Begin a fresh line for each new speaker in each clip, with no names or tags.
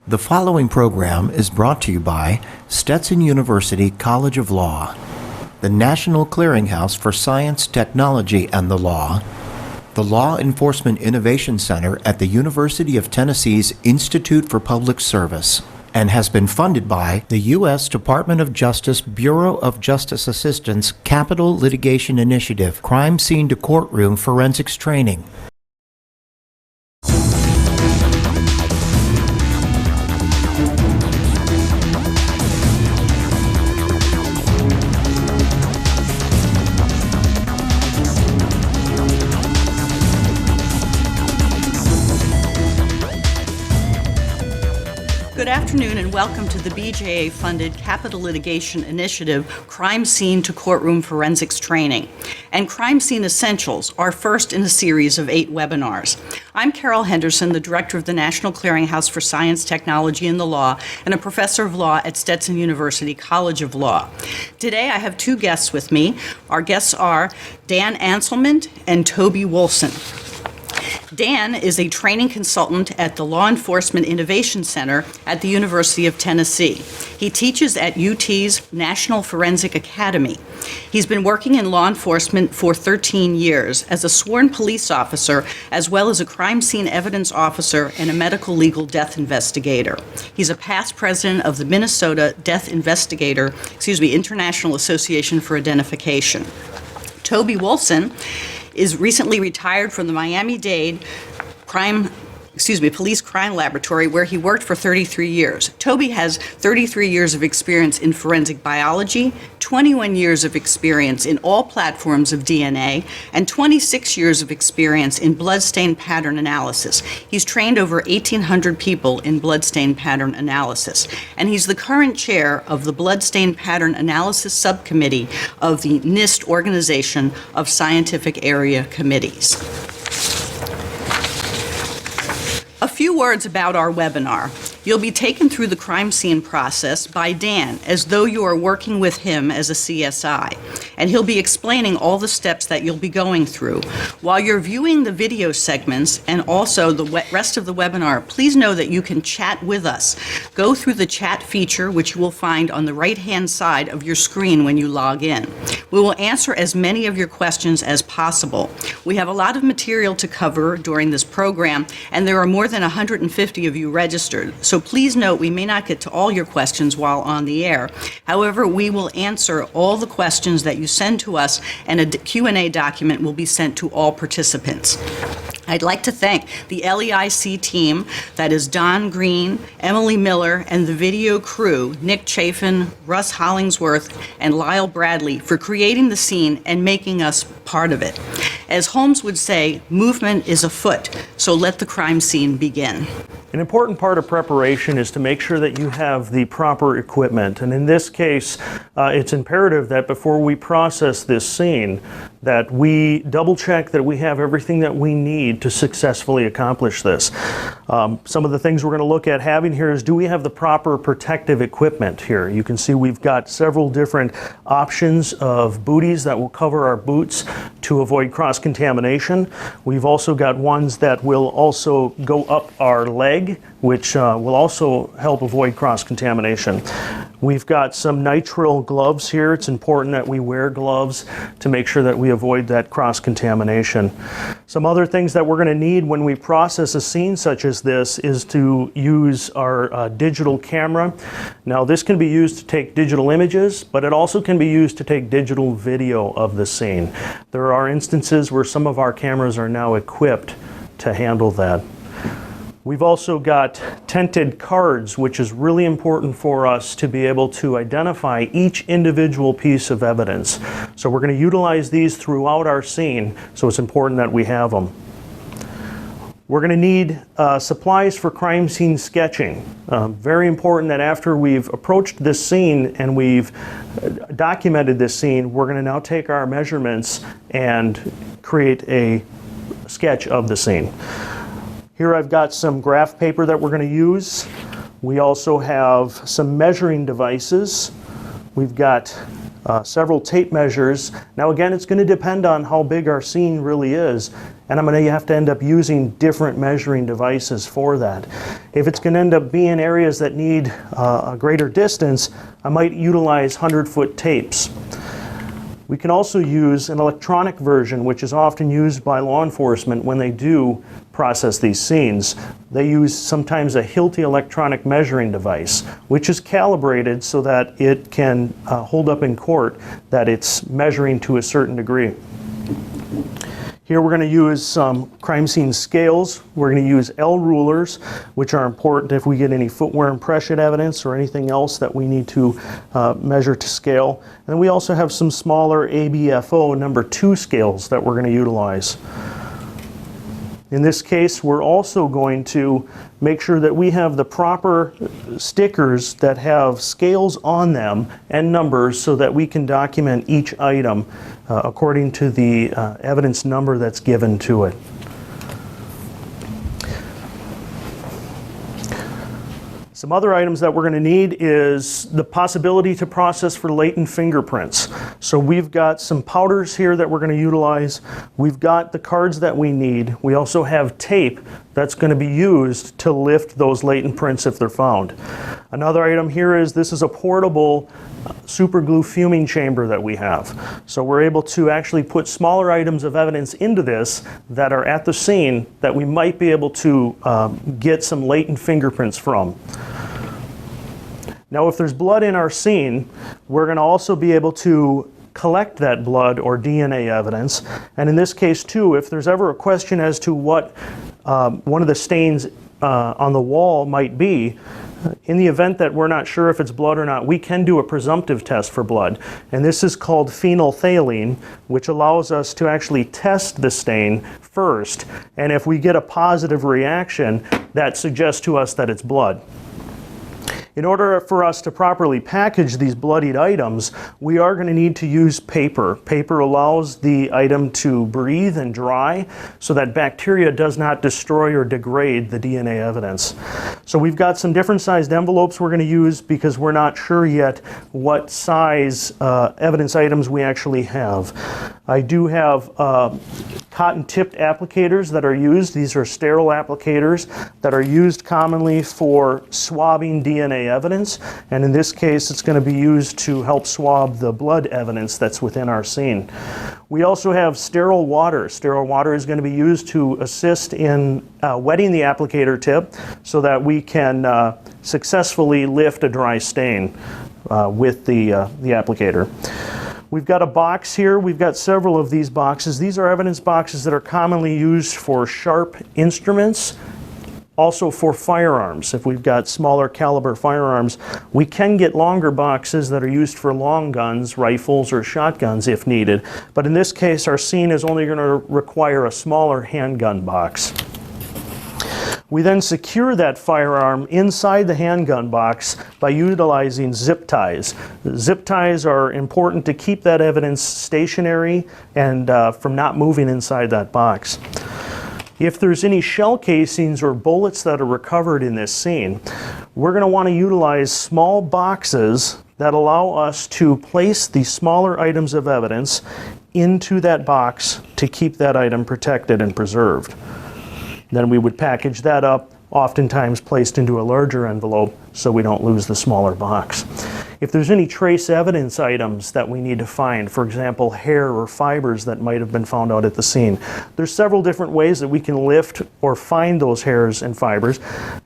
The following program is brought to you by Stetson University College of Law, the National Clearinghouse for Science, Technology, and the Law, the Law Enforcement Innovation Center at the University of Tennessee's Institute for Public Service, and has been funded by the U.S. Department of Justice Bureau of Justice Assistance Capital Litigation Initiative Crime Scene to Courtroom Forensics Training.
Good afternoon and welcome to the BJA-funded Capital Litigation Initiative Crime Scene to Courtroom Forensics Training and Crime Scene Essentials, our first in a series of 8 webinars. I'm Carol Henderson, the Director of the National Clearinghouse for Science, Technology, and the Law, and a Professor of Law at Stetson University College of Law. Today I have 2 guests with me. Our guests are Dan Anselman and Toby Wolfson. Dan is a training consultant at the Law Enforcement Innovation Center at the University of Tennessee. He teaches at UT's National Forensic Academy. He's been working in law enforcement for 13 years as a sworn police officer, as well as a crime scene evidence officer and a medical legal death investigator. He's a past president of the Minnesota International Association for Identification. Toby Wolfson is recently retired from the Miami-Dade Police Crime Laboratory, where he worked for 33 years. Toby has 33 years of experience in forensic biology, 21 years of experience in all platforms of DNA, and 26 years of experience in bloodstain pattern analysis. He's trained over 1,800 people in bloodstain pattern analysis, and he's the current chair of the Bloodstain Pattern Analysis Subcommittee of the NIST Organization of Scientific Area Committees. A few words about our webinar. You'll be taken through the crime scene process by Dan as though you are working with him as a CSI, and he'll be explaining all the steps that you'll be going through. While you're viewing the video segments and also the rest of the webinar, please know that you can chat with us. Go through the chat feature, which you will find on the right-hand side of your screen when you log in. We will answer as many of your questions as possible. We have a lot of material to cover during this program, and there are more than 150 of you registered. So please note we may not get to all your questions while on the air. However, we will answer all the questions that you send to us, and a Q&A document will be sent to all participants. I'd like to thank the LEIC team, that is Don Green, Emily Miller, and the video crew, Nick Chafin, Russ Hollingsworth, and Lyle Bradley, for creating the scene and making us part of it. As Holmes would say, movement is afoot, so let the crime scene begin.
An important part of preparation is to make sure that you have the proper equipment. And in this case, it's imperative that before we process this scene, that we double check that we have everything that we need to successfully accomplish this. Some of the things we're going to look at having here is, do we have the proper protective equipment here? You can see we've got several different options of booties that will cover our boots to avoid cross-contamination. We've also got ones that will also go up our leg, which will also help avoid cross-contamination. We've got some nitrile gloves here. It's important that we wear gloves to make sure that we avoid that cross-contamination. Some other things that we're going to need when we process a scene such as this is to use our digital camera. Now, this can be used to take digital images, but it also can be used to take digital video of the scene. There are instances where some of our cameras are now equipped to handle that. We've also got tinted cards, which is really important for us to be able to identify each individual piece of evidence. So we're going to utilize these throughout our scene, so it's important that we have them. We're going to need supplies for crime scene sketching. Very important that after we've approached this scene and we've documented this scene, we're going to now take our measurements and create a sketch of the scene. Here I've got some graph paper that we're going to use. We also have some measuring devices. We've got several tape measures. Now again, it's going to depend on how big our scene really is, and I'm going to have to end up using different measuring devices for that. If it's going to end up being areas that need a greater distance, I might utilize 100-foot tapes. We can also use an electronic version, which is often used by law enforcement when they do process these scenes. They use sometimes a Hilti electronic measuring device, which is calibrated so that it can hold up in court that it's measuring to a certain degree. Here we're going to use some crime scene scales. We're going to use L rulers, which are important if we get any footwear impression evidence or anything else that we need to measure to scale. And then we also have some smaller ABFO number 2 scales that we're going to utilize. In this case, we're also going to make sure that we have the proper stickers that have scales on them and numbers so that we can document each item according to the evidence number that's given to it. Some other items that we're going to need is the possibility to process for latent fingerprints. So we've got some powders here that we're going to utilize. We've got the cards that we need. We also have tape that's going to be used to lift those latent prints if they're found. Another item here is this is a portable super glue fuming chamber that we have. So we're able to actually put smaller items of evidence into this that are at the scene that we might be able to get some latent fingerprints from. Now if there's blood in our scene, we're going to also be able to collect that blood or DNA evidence. And in this case too, if there's ever a question as to what one of the stains on the wall might be, in the event that we're not sure if it's blood or not, we can do a presumptive test for blood. And this is called phenolphthalein, which allows us to actually test the stain first. And if we get a positive reaction, that suggests to us that it's blood. In order for us to properly package these bloodied items, we are going to need to use paper. Paper allows the item to breathe and dry so that bacteria does not destroy or degrade the DNA evidence. So we've got some different sized envelopes we're going to use because we're not sure yet what size evidence items we actually have. I do have cotton-tipped applicators that are used. These are sterile applicators that are used commonly for swabbing DNA evidence, and in this case it's going to be used to help swab the blood evidence that's within our scene. We also have sterile water. Sterile water is going to be used to assist in wetting the applicator tip so that we can successfully lift a dry stain with the applicator. We've got a box here. We've got several of these boxes. These are evidence boxes that are commonly used for sharp instruments, also for firearms. If we've got smaller caliber firearms, we can get longer boxes that are used for long guns, rifles, or shotguns if needed. But in this case, our scene is only going to require a smaller handgun box. We then secure that firearm inside the handgun box by utilizing zip ties. Zip ties are important to keep that evidence stationary and from not moving inside that box. If there's any shell casings or bullets that are recovered in this scene, we're going to want to utilize small boxes that allow us to place the smaller items of evidence into that box to keep that item protected and preserved. Then we would package that up, oftentimes placed into a larger envelope so we don't lose the smaller box. If there's any trace evidence items that we need to find, for example, hair or fibers that might have been found out at the scene, there's several different ways that we can lift or find those hairs and fibers.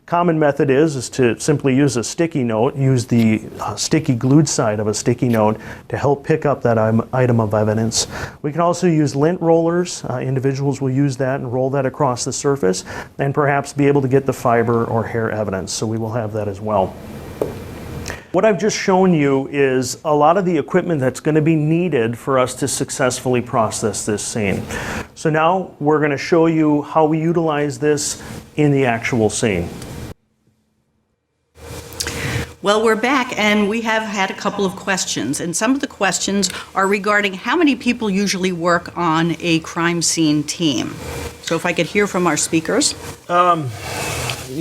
Common method is to simply use a sticky note, use the sticky glued side of a sticky note to help pick up that item of evidence. We can also use lint rollers. Individuals will use that and roll that across the surface and perhaps be able to get the fiber or hair evidence, so we will have that as well. What I've just shown you is a lot of the equipment that's going to be needed for us to successfully process this scene. So now we're going to show you how we utilize this in the actual scene.
Well, we're back, and we have had a couple of questions, and some of the questions are regarding how many people usually work on a crime scene team. So if I could hear from our speakers.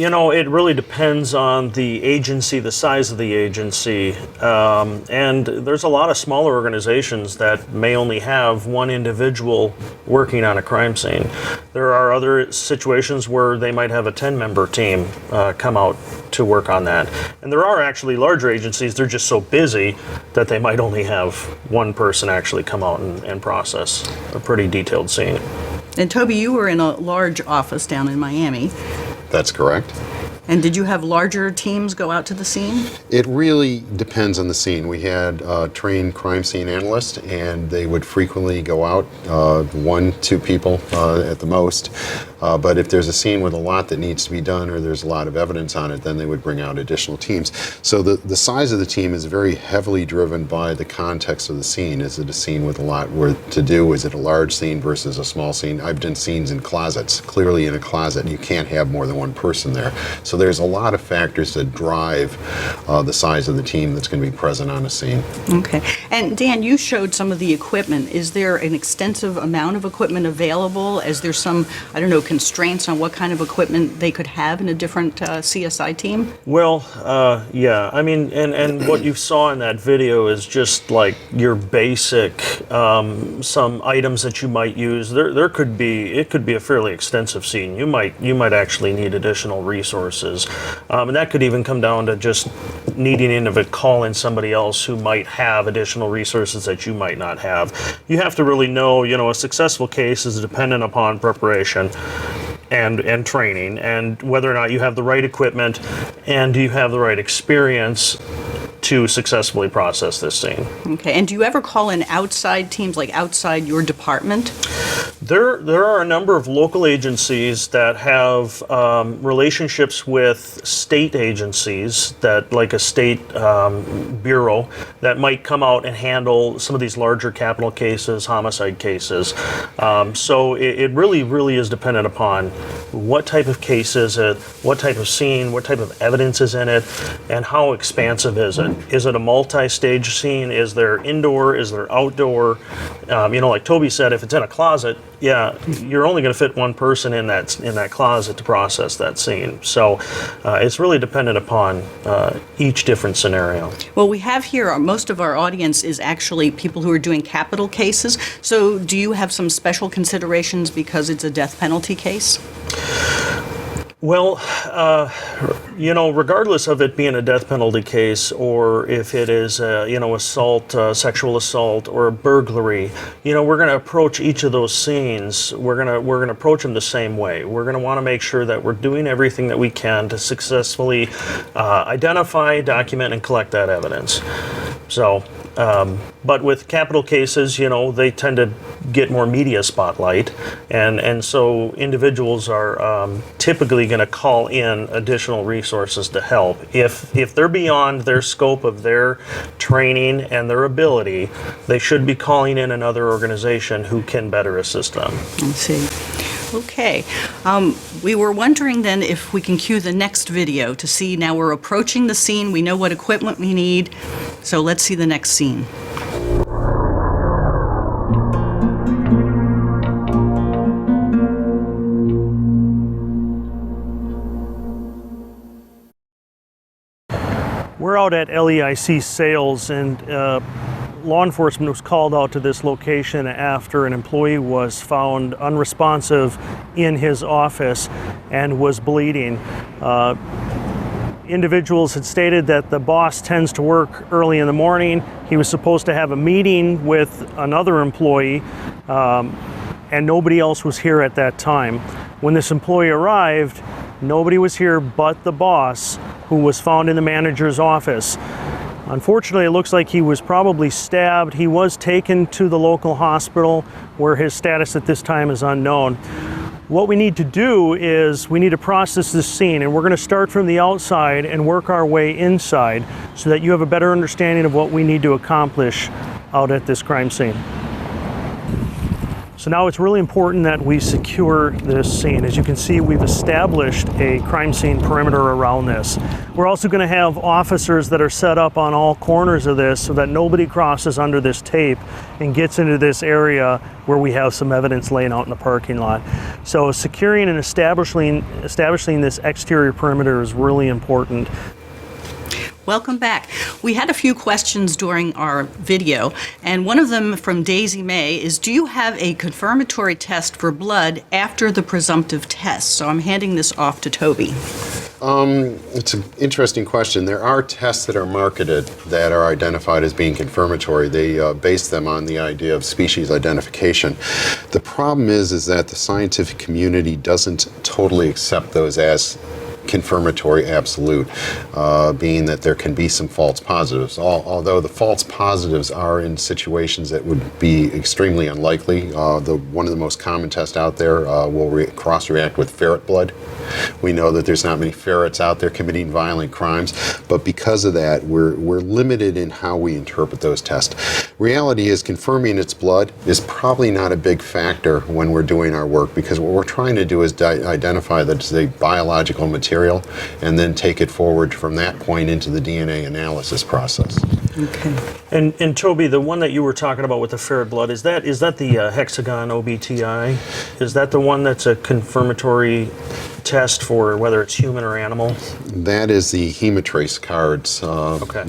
It really depends on the agency, the size of the agency, and there's a lot of smaller organizations that may only have one individual working on a crime scene. There are other situations where they might have a 10-member team come out to work on that. And there are actually larger agencies, they're just so busy that they might only have one person actually come out and process a pretty detailed scene.
And Toby, you were in a large office down in Miami.
That's correct.
And did you have larger teams go out to the scene?
It really depends on the scene. We had trained crime scene analysts, and they would frequently go out, 1-2 people at the most. But if there's a scene with a lot that needs to be done or there's a lot of evidence on it, then they would bring out additional teams. So the size of the team is very heavily driven by the context of the scene. Is it a scene with a lot to do? Is it a large scene versus a small scene? I've done scenes in closets. Clearly in a closet, you can't have more than one person there. So there's a lot of factors that drive the size of the team that's going to be present on a scene.
Okay. And Dan, you showed some of the equipment. Is there an extensive amount of equipment available? Is there some, constraints on what kind of equipment they could have in a different CSI team?
Well, yeah. I mean, and what you saw in that video is just like your basic, some items that you might use. It could be a fairly extensive scene. You might actually need additional resources. And that could even come down to just needing to call in somebody else who might have additional resources that you might not have. You have to really know, a successful case is dependent upon preparation and training, and whether or not you have the right equipment and do you have the right experience to successfully process this scene.
Okay, and do you ever call in outside teams, like outside your department?
There are a number of local agencies that have relationships with state agencies, that like a state bureau that might come out and handle some of these larger capital cases, homicide cases. So it really is dependent upon what type of case is it, what type of scene, what type of evidence is in it, and how expansive is it. Is it a multi-stage scene? Is there indoor? Is there outdoor? Like Toby said, if it's in a closet, yeah, you're only going to fit one person in that closet to process that scene. So it's really dependent upon each different scenario.
Well, we have here, most of our audience is actually people who are doing capital cases. So do you have some special considerations because it's a death penalty case?
Well, regardless of it being a death penalty case, or if it is, assault, sexual assault, or a burglary, we're going to approach each of those scenes. We're going to approach them the same way. We're going to want to make sure that we're doing everything that we can to successfully identify, document, and collect that evidence. So, but with capital cases, they tend to get more media spotlight, and so individuals are typically going to call in additional resources to help. If they're beyond their scope of their training and their ability, they should be calling in another organization who can better assist them.
I see. Okay. We were wondering then if we can cue the next video to see, now we're approaching the scene, we know what equipment we need, so let's see the next scene.
We're out at LEIC Sales, and law enforcement was called out to this location after an employee was found unresponsive in his office and was bleeding. Individuals had stated that the boss tends to work early in the morning. He was supposed to have a meeting with another employee, and nobody else was here at that time. When this employee arrived, nobody was here but the boss, who was found in the manager's office. Unfortunately, it looks like he was probably stabbed. He was taken to the local hospital, where his status at this time is unknown. What we need to do is we need to process this scene, and we're going to start from the outside and work our way inside so that you have a better understanding of what we need to accomplish out at this crime scene. So now it's really important that we secure this scene. As you can see, we've established a crime scene perimeter around this. We're also going to have officers that are set up on all corners of this so that nobody crosses under this tape and gets into this area where we have some evidence laying out in the parking lot. So securing and establishing this exterior perimeter is really important.
Welcome back. We had a few questions during our video, and one of them from Daisy May is, do you have a confirmatory test for blood after the presumptive test? So I'm handing this off to Toby.
It's an interesting question. There are tests that are marketed that are identified as being confirmatory. They base them on the idea of species identification. The problem is that the scientific community doesn't totally accept those as confirmatory absolute, being that there can be some false positives. Although the false positives are in situations that would be extremely unlikely. One of the most common tests out there will cross-react with ferret blood. We know that there's not many ferrets out there committing violent crimes, but because of that, we're limited in how we interpret those tests. Reality is, confirming its blood is probably not a big factor when we're doing our work, because what we're trying to do is identify that it's a biological material and then take it forward from that point into the DNA analysis process.
Okay.
And Toby, the one that you were talking about with the ferret blood, is that the hexagon OBTI? Is that the one that's a confirmatory test for whether it's human or animal?
That is the hemotrace cards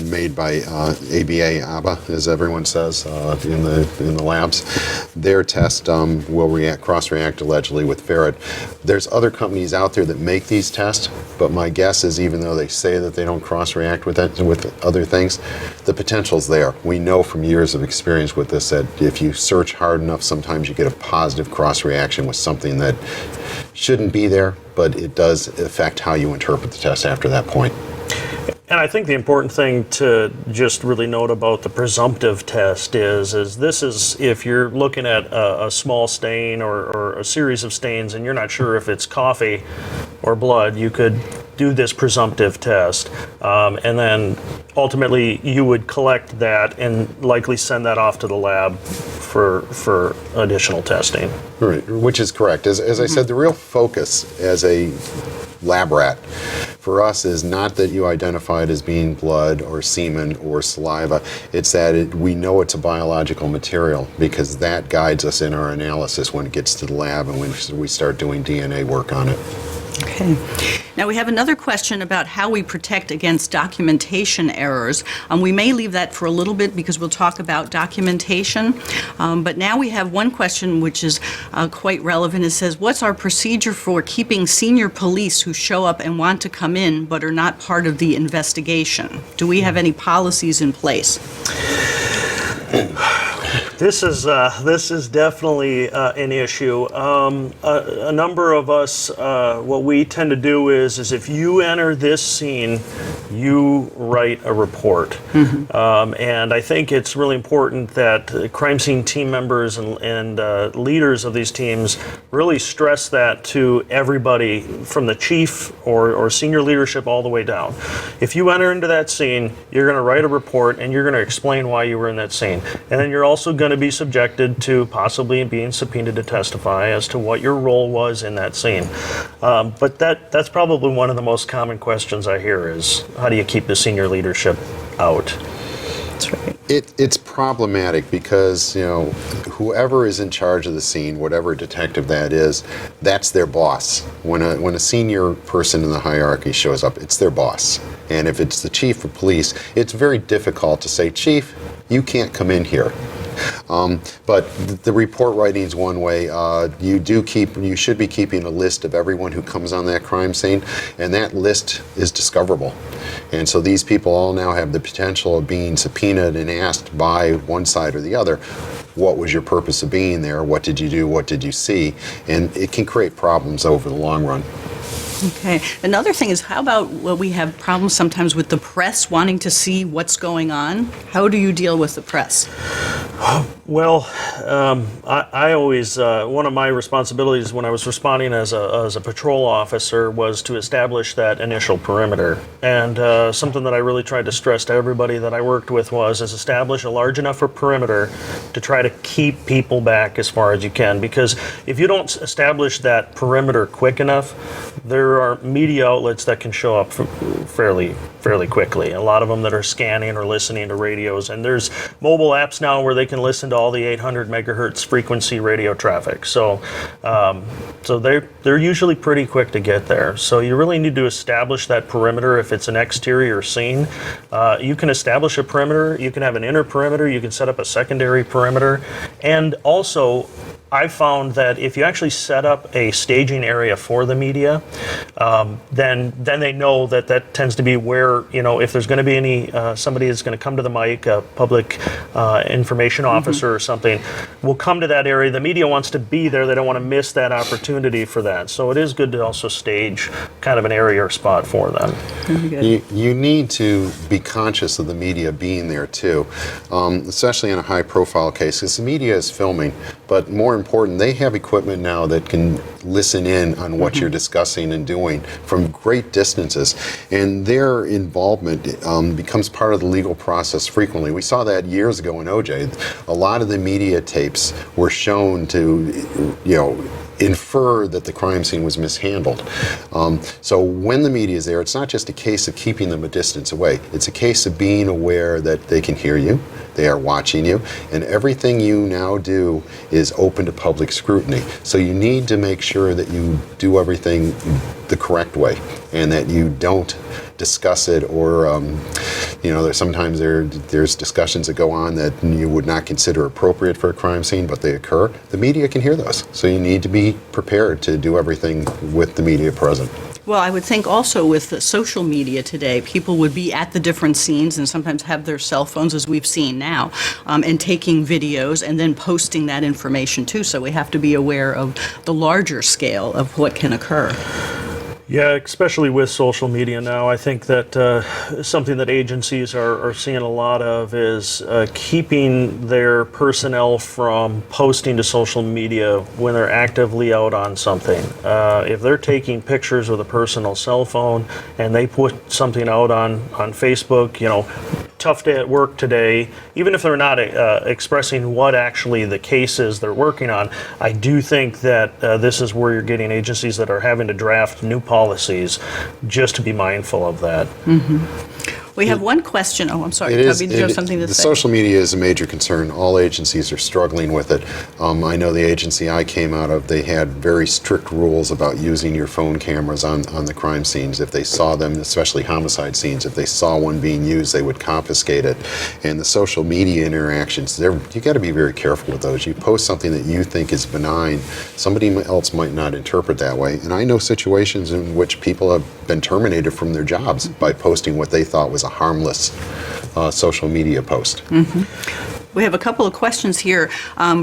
made by ABA, as everyone says, in the labs. Their test will cross-react allegedly with ferret. There's other companies out there that make these tests, but my guess is, even though they say that they don't cross-react with other things, the potential's there. We know from years of experience with this that if you search hard enough, sometimes you get a positive cross-reaction with something that shouldn't be there, but it does affect how you interpret the test after that point.
And I think the important thing to just really note about the presumptive test is this is if you're looking at a small stain or a series of stains and you're not sure if it's coffee or blood, you could do this presumptive test, and then ultimately you would collect that and likely send that off to the lab for additional testing.
Right, which is correct. As I said, the real focus as a lab rat for us is not that you identify it as being blood or semen or saliva. It's that we know it's a biological material, because that guides us in our analysis when it gets to the lab and when we start doing DNA work on it.
Okay. Now we have another question about how we protect against documentation errors. We may leave that for a little bit because we'll talk about documentation. But now we have one question which is quite relevant. It says, what's our procedure for keeping senior police who show up and want to come in but are not part of the investigation? Do we have any policies in place?
This is definitely an issue. A number of us, what we tend to do is if you enter this scene, you write a report. Mm-hmm. And I think it's really important that crime scene team members and leaders of these teams really stress that to everybody, from the chief or senior leadership all the way down. If you enter into that scene, you're going to write a report and you're going to explain why you were in that scene. And then you're also going to be subjected to possibly being subpoenaed to testify as to what your role was in that scene. But that's probably one of the most common questions I hear is, how do you keep the senior leadership out?
That's right.
It's problematic because, whoever is in charge of the scene, whatever detective that is, that's their boss. When a senior person in the hierarchy shows up, it's their boss. And if it's the chief of police, it's very difficult to say, Chief, you can't come in here. But the report writing is one way. You should be keeping a list of everyone who comes on that crime scene, and that list is discoverable. And so these people all now have the potential of being subpoenaed and asked by one side or the other, what was your purpose of being there? What did you do? What did you see? And it can create problems over the long run.
Okay. Another thing is, how about we have problems sometimes with the press wanting to see what's going on? How do you deal with the press?
Well, I always, one of my responsibilities when I was responding as a patrol officer was to establish that initial perimeter. And something that I really tried to stress to everybody that I worked with is establish a large enough perimeter to try to keep people back as far as you can. Because if you don't establish that perimeter quick enough, there are media outlets that can show up fairly quickly. A lot of them that are scanning or listening to radios. And there's mobile apps now where they can listen to all the 800 megahertz frequency radio traffic. So they're usually pretty quick to get there. So you really need to establish that perimeter. If it's an exterior scene, you can establish a perimeter. You can have an inner perimeter. You can set up a secondary perimeter. And also, I found that if you actually set up a staging area for the media, then they know that tends to be where, if there's going to be any somebody that's going to come to the mic, a public information officer or something, will come to that area. The media wants to be there. They don't want to miss that opportunity for that. So it is good to also stage kind of an area or spot for them.
You need to be conscious of the media being there too, especially in a high-profile case, because the media is filming, but more important, they have equipment now that can listen in on what you're discussing and doing from great distances, and their involvement becomes part of the legal process frequently. We saw that years ago in OJ. A lot of the media tapes were shown to, infer that the crime scene was mishandled. So when the media is there, it's not just a case of keeping them a distance away. It's a case of being aware that they can hear you, they are watching you, and everything you now do is open to public scrutiny. So you need to make sure that you do everything the correct way and that you don't discuss it or, sometimes there's discussions that go on that you would not consider appropriate for a crime scene, but they occur. The media can hear those. So you need to be prepared to do everything with the media present.
Well, I would think also with the social media today, people would be at the different scenes and sometimes have their cell phones, as we've seen now, and taking videos and then posting that information too. So we have to be aware of the larger scale of what can occur.
Yeah, especially with social media now, I think that something that agencies are seeing a lot of is keeping their personnel from posting to social media when they're actively out on something. If they're taking pictures with a personal cell phone and they put something out on Facebook, tough day at work today, even if they're not expressing what actually the case is they're working on, I do think that this is where you're getting agencies that are having to draft new policies just to be mindful of that.
We have one question. Oh, I'm sorry. Toby, did you have something to say?
The social media is a major concern. All agencies are struggling with it. I know the agency I came out of, they had very strict rules about using your phone cameras on the crime scenes. If they saw them, especially homicide scenes, if they saw one being used, they would confiscate it. And the social media interactions, you got to be very careful with those. You post something that you think is benign, somebody else might not interpret that way. And I know situations in which people have been terminated from their jobs by posting what they thought was a harmless social media post.
We have a couple of questions here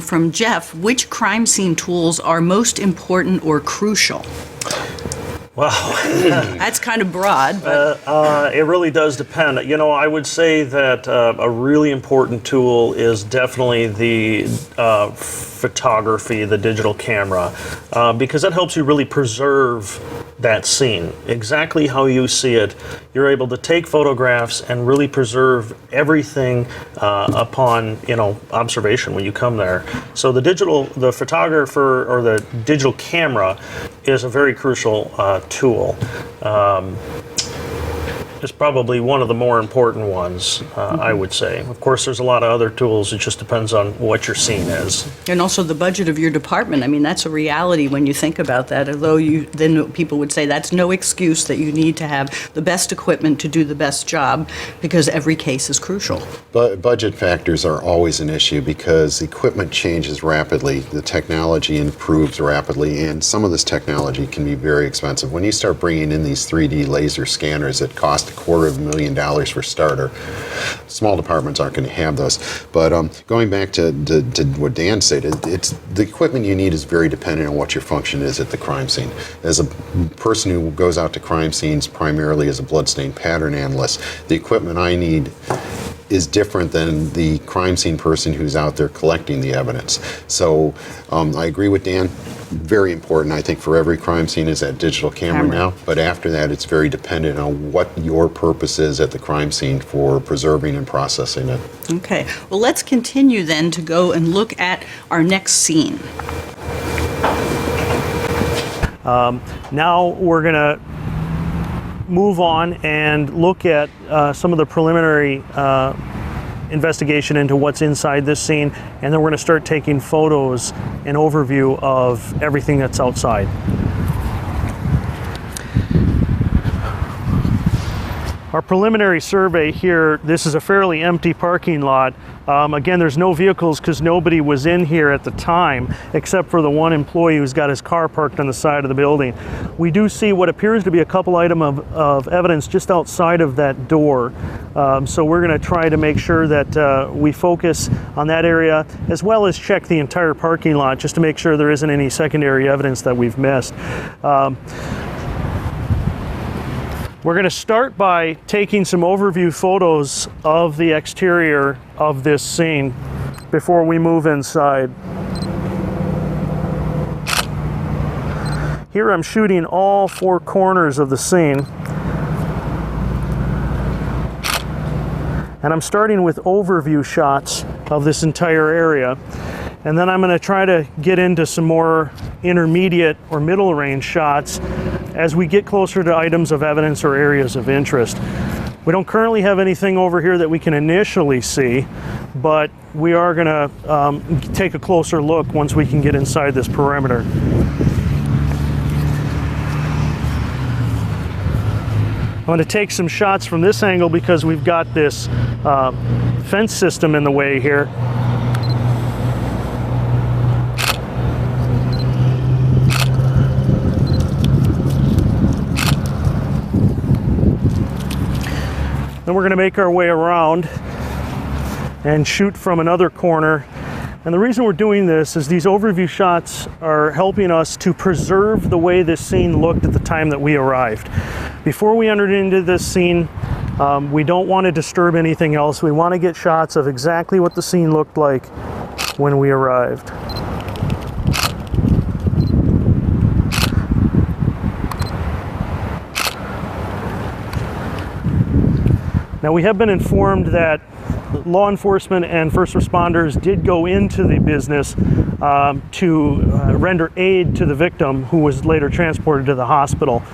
from Jeff. Which crime scene tools are most important or crucial?
Wow.
That's kind of broad, but
it really does depend. I would say that a really important tool is definitely the photography, the digital camera, because that helps you really preserve that scene exactly how you see it. You're able to take photographs and really preserve everything upon observation when you come there. So the photographer or the digital camera is a very crucial tool. It's probably one of the more important ones, I would say. Of course, there's a lot of other tools. It just depends on what your scene is.
And also the budget of your department. I mean, that's a reality when you think about that. Although then people would say that's no excuse that you need to have the best equipment to do the best job, because every case is crucial.
But budget factors are always an issue because equipment changes rapidly, the technology improves rapidly, and some of this technology can be very expensive. When you start bringing in these 3D laser scanners that cost $250,000 for starter, small departments aren't going to have those. But going back to what Dan said, it's the equipment you need is very dependent on what your function is at the crime scene. As a person who goes out to crime scenes primarily as a bloodstain pattern analyst, the equipment I need is different than the crime scene person who's out there collecting the evidence. So I agree with Dan. Very important, I think, for every crime scene is that digital camera now. But after that, it's very dependent on what your purpose is at the crime scene for preserving and processing it.
Okay. Well, let's continue then to go and look at our next scene.
Now we're going to move on and look at some of the preliminary investigation into what's inside this scene, and then we're going to start taking photos and overview of everything that's outside. Our preliminary survey here, this is a fairly empty parking lot. Again, there's no vehicles because nobody was in here at the time except for the one employee who's got his car parked on the side of the building. We do see what appears to be a couple items of evidence just outside of that door. So we're going to try to make sure that we focus on that area as well as check the entire parking lot just to make sure there isn't any secondary evidence that we've missed. We're going to start by taking some overview photos of the exterior of this scene before we move inside. Here I'm shooting all four corners of the scene. And I'm starting with overview shots of this entire area. And then I'm going to try to get into some more intermediate or middle range shots as we get closer to items of evidence or areas of interest. We don't currently have anything over here that we can initially see, but we are going to take a closer look once we can get inside this perimeter. I'm going to take some shots from this angle because we've got this fence system in the way here. Then we're going to make our way around and shoot from another corner. And the reason we're doing this is these overview shots are helping us to preserve the way this scene looked at the time that we arrived. Before we entered into this scene, we don't want to disturb anything else. We want to get shots of exactly what the scene looked like when we arrived. Now, we have been informed that law enforcement and first responders did go into the business to render aid to the victim, who was later transported to the hospital.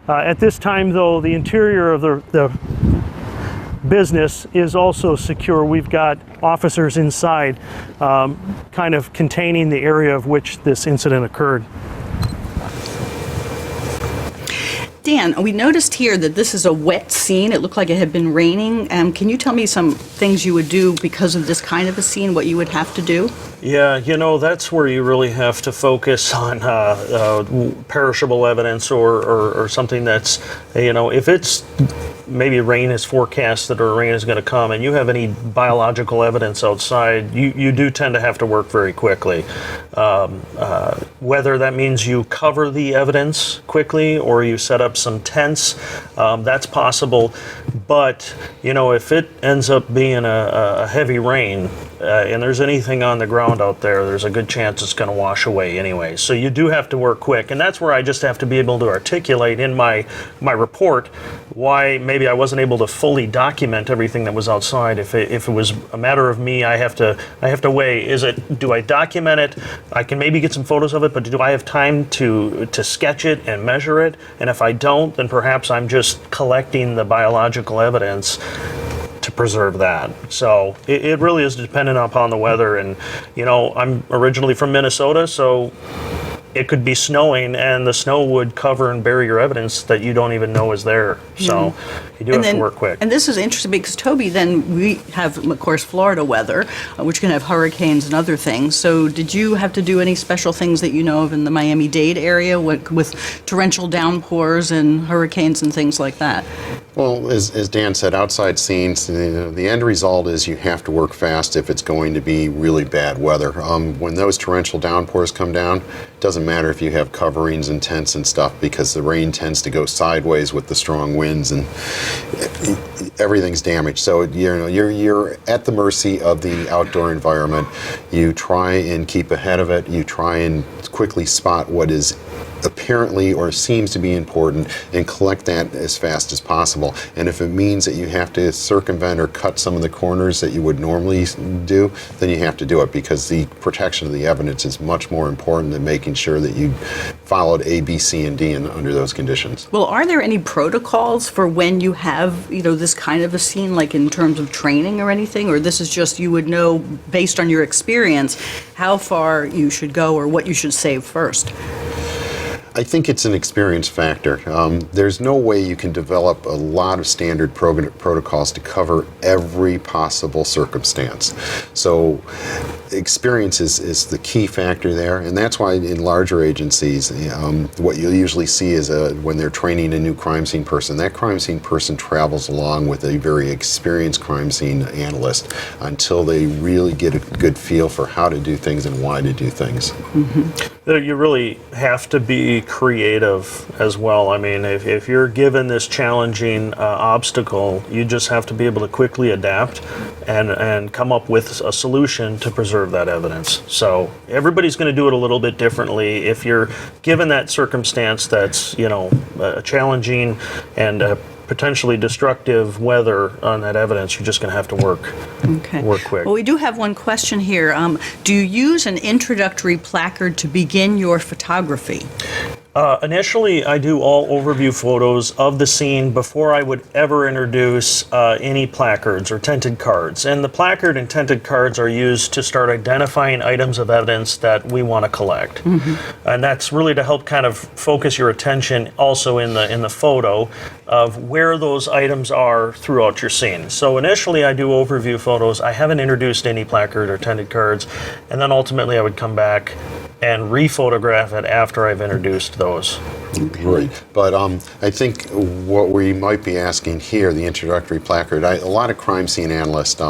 At this time, though, the interior of the business is also secure. We've got officers inside kind of containing the area of which this incident occurred.
Dan, we noticed here that this is a wet scene. It looked like it had been raining. Can you tell me some things you would do because of this kind of a scene, what you would have to do?
Yeah, you know, that's where you really have to focus on perishable evidence or something that's, you know, if it's maybe rain is forecasted or rain is going to come and you have any biological evidence outside, you do tend to have to work very quickly. Whether that means you cover the evidence quickly or you set up some tents, that's possible. But, you know, if it ends up being a heavy rain and there's anything on the ground out there, there's a good chance it's going to wash away anyway. So you do have to work quick. And that's where I just have to be able to articulate in my report why maybe I wasn't able to fully document everything that was outside. If it was a matter of me, I have to weigh, do I document it? I can maybe get some photos of it, but do I have time to sketch it and measure it? And if I don't, then perhaps I'm just collecting the biological evidence to preserve that. So it really is dependent upon the weather. And, you know, I'm originally from Minnesota, so it could be snowing and the snow would cover and bury your evidence that you don't even know is there. So you do have to work quick.
And this is interesting because, Toby, then we have, of course, Florida weather, which can have hurricanes and other things. So did you have to do any special things that you know of in the Miami-Dade area with torrential downpours and hurricanes and things like that?
Well, as Dan said, outside scenes, the end result is you have to work fast if it's going to be really bad weather. When those torrential downpours come down, it doesn't matter if you have coverings and tents and stuff, because the rain tends to go sideways with the strong winds and everything's damaged. So you're at the mercy of the outdoor environment. You try and keep ahead of it. You try and quickly spot what is apparently or seems to be important and collect that as fast as possible. And if it means that you have to circumvent or cut some of the corners that you would normally do, then you have to do it, because the protection of the evidence is much more important than making sure that you followed A, B, C, and D under those conditions.
Well, are there any protocols for when you have, this kind of a scene, like in terms of training or anything? Or this is just you would know, based on your experience, how far you should go or what you should save first?
I think it's an experience factor. There's no way you can develop a lot of standard protocols to cover every possible circumstance. So experience is the key factor there, and that's why in larger agencies, what you'll usually see is when they're training a new crime scene person, that crime scene person travels along with a very experienced crime scene analyst until they really get a good feel for how to do things and why to do things.
Mm-hmm. You really have to be creative as well. I mean, if you're given this challenging obstacle, you just have to be able to quickly adapt and come up with a solution to preserve that evidence. So everybody's going to do it a little bit differently. If you're given that circumstance that's, challenging and potentially destructive weather on that evidence, you're just going to have to work quick.
Well, we do have one question here. Do you use an introductory placard to begin your photography?
Initially, I do all overview photos of the scene before I would ever introduce any placards or tented cards. And the placard and tented cards are used to start identifying items of evidence that we want to collect. Mm-hmm. And that's really to help kind of focus your attention also in the photo of where those items are throughout your scene. So initially, I do overview photos. I haven't introduced any placard or tented cards. And then ultimately, I would come back and re-photograph it after I've introduced those.
Okay.
Right, but I think what we might be asking here, the introductory placard, a lot of crime scene analysts,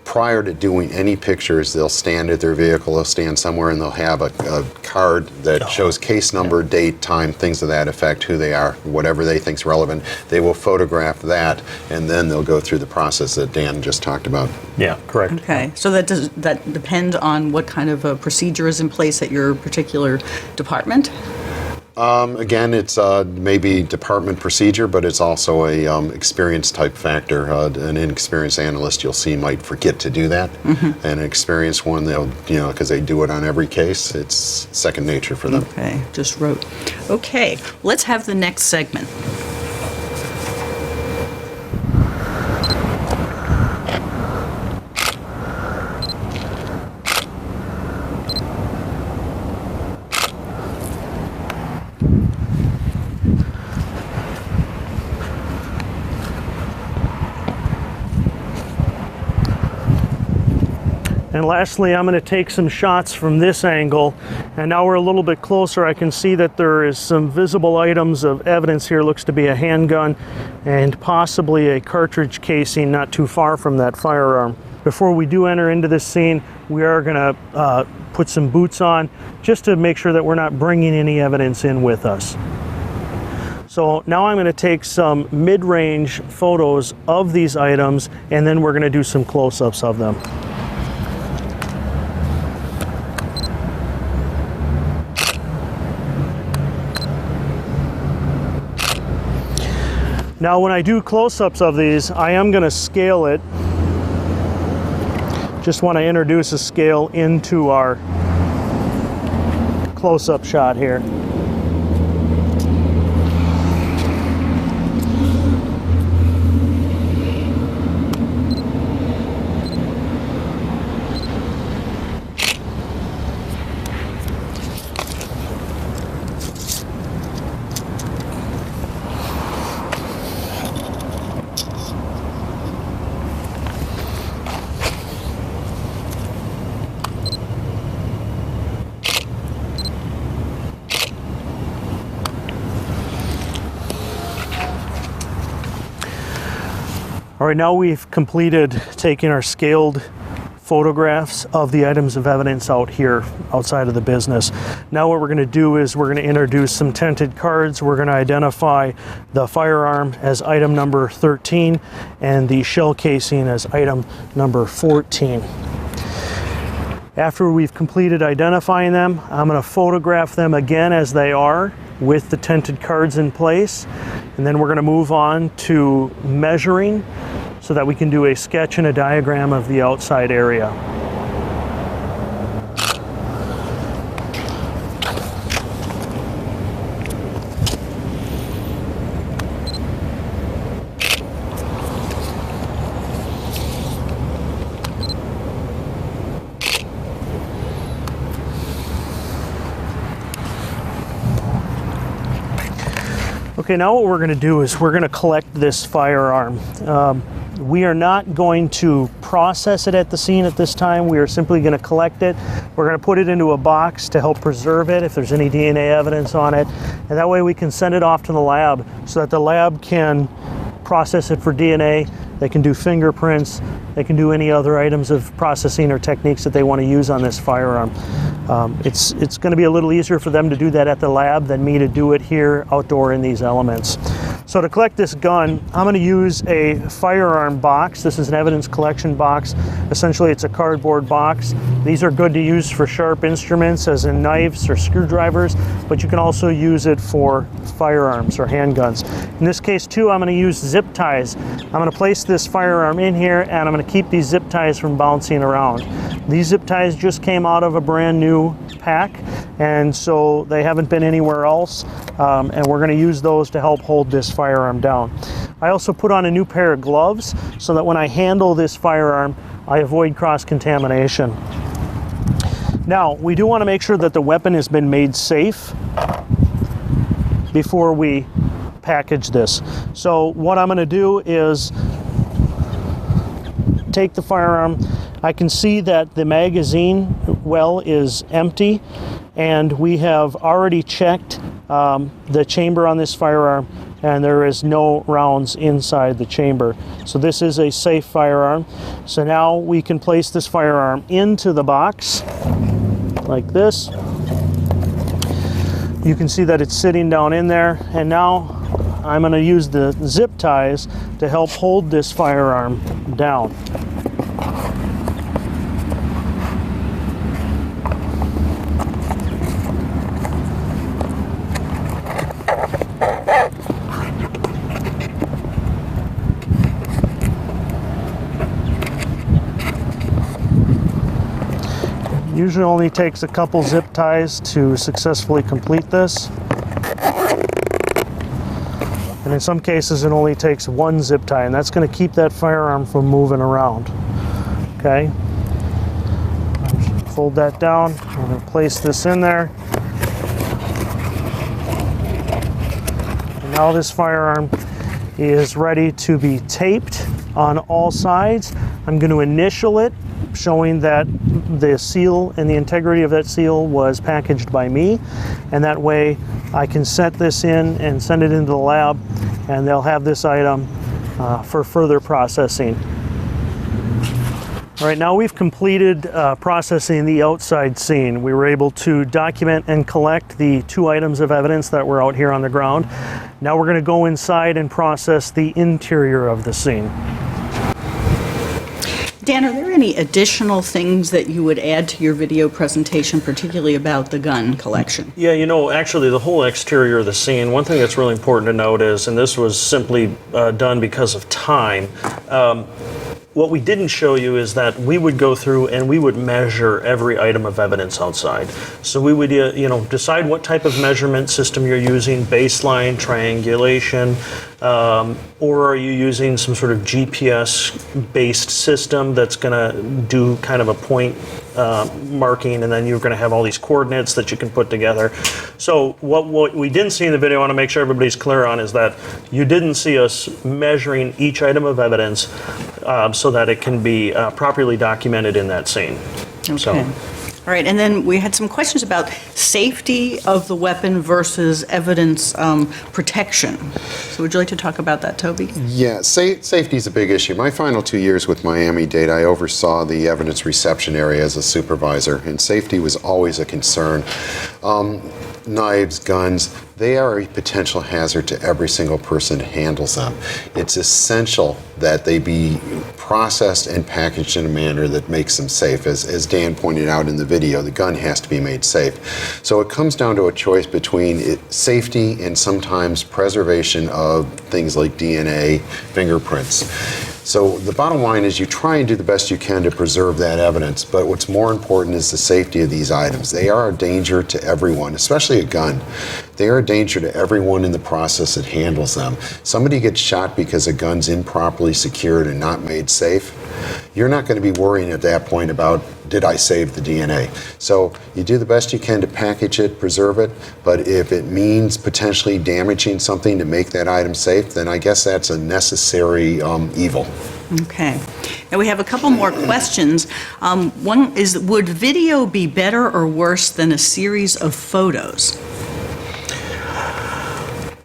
prior to doing any pictures, they'll stand at their vehicle, they'll stand somewhere, and they'll have a card that shows case number, date, time, things of that effect, who they are, whatever they think's relevant. They will photograph that, and then they'll go through the process that Dan just talked about.
Yeah, correct.
Okay, so that depends on what kind of a procedure is in place at your particular department?
Again, it's maybe department procedure, but it's also a experience type factor. An inexperienced analyst you'll see might forget to do that, and an experienced one, they'll, because they do it on every case, it's second nature for them.
Okay, just wrote. Okay, let's have the next segment.
And lastly, I'm going to take some shots from this angle, and now we're a little bit closer. I can see that there is some visible items of evidence here. Looks to be a handgun and possibly a cartridge casing not too far from that firearm. Before we do enter into this scene, we are going to put some boots on just to make sure that we're not bringing any evidence in with us. So now I'm going to take some mid-range photos of these items, and then we're going to do some close-ups of them. Now when I do close-ups of these, I am going to scale it. Just want to introduce a scale into our close-up shot here. All right, now we've completed taking our scaled photographs of the items of evidence out here outside of the business. Now what we're going to do is we're going to introduce some tinted cards. We're going to identify the firearm as item number 13 and the shell casing as item number 14. After we've completed identifying them, I'm going to photograph them again as they are with the tinted cards in place, and then we're going to move on to measuring so that we can do a sketch and a diagram of the outside area. Okay, now what we're going to do is we're going to collect this firearm. We are not going to process it at the scene at this time. We are simply going to collect it. We're going to put it into a box to help preserve it if there's any DNA evidence on it. And that way we can send it off to the lab so that the lab can process it for DNA. They can do fingerprints. They can do any other items of processing or techniques that they want to use on this firearm. It's going to be a little easier for them to do that at the lab than me to do it here outdoor in these elements. So to collect this gun, I'm going to use a firearm box. This is an evidence collection box. Essentially, it's a cardboard box. These are good to use for sharp instruments, as in knives or screwdrivers, but you can also use it for firearms or handguns. In this case, too, I'm going to use zip ties. I'm going to place this firearm in here, and I'm going to keep these zip ties from bouncing around. These zip ties just came out of a brand new pack, and so they haven't been anywhere else, and we're going to use those to help hold this firearm down. I also put on a new pair of gloves so that when I handle this firearm, I avoid cross-contamination. Now, we do want to make sure that the weapon has been made safe before we package this. So what I'm going to do is take the firearm. I can see that the magazine well is empty, and we have already checked the chamber on this firearm, and there is no rounds inside the chamber. So this is a safe firearm. So now we can place this firearm into the box like this. You can see that it's sitting down in there, and now I'm going to use the zip ties to help hold this firearm down. Usually only takes a couple zip ties to successfully complete this. And in some cases it only takes one zip tie, and that's going to keep that firearm from moving around. Okay. Fold that down. I'm going to place this in there. And now this firearm is ready to be taped on all sides. I'm going to initial it, showing that the seal and the integrity of that seal was packaged by me, and that way I can set this in and send it into the lab, and they'll have this item for further processing. All right, now we've completed processing the outside scene. We were able to document and collect the 2 items of evidence that were out here on the ground. Now we're going to go inside and process the interior of the scene.
Dan, are there any additional things that you would add to your video presentation, particularly about the gun collection?
Yeah, you know, actually the whole exterior of the scene, one thing that's really important to note is, and this was simply done because of time, what we didn't show you is that we would go through and we would measure every item of evidence outside. So we would, decide what type of measurement system you're using, baseline, triangulation, or are you using some sort of GPS-based system that's going to do kind of a point marking, and then you're going to have all these coordinates that you can put together. So what we didn't see in the video, I want to make sure everybody's clear on, is that you didn't see us measuring each item of evidence so that it can be properly documented in that scene.
Okay.
So,
All right, and then we had some questions about safety of the weapon versus evidence protection. So would you like to talk about that, Toby?
Yeah, safety is a big issue. My final 2 years with Miami-Dade, I oversaw the evidence reception area as a supervisor, and safety was always a concern. Knives, guns, they are a potential hazard to every single person who handles them. It's essential that they be processed and packaged in a manner that makes them safe. As Dan pointed out in the video, the gun has to be made safe. So it comes down to a choice between safety and sometimes preservation of things like DNA, fingerprints. So the bottom line is you try and do the best you can to preserve that evidence, but what's more important is the safety of these items. They are a danger to everyone, especially a gun. They are a danger to everyone in the process that handles them. Somebody gets shot because a gun's improperly secured and not made safe. You're not going to be worrying at that point about, did I save the DNA? So you do the best you can to package it, preserve it, but if it means potentially damaging something to make that item safe, then I guess that's a necessary evil.
Okay. Now we have a couple more questions. One is, would video be better or worse than a series of photos?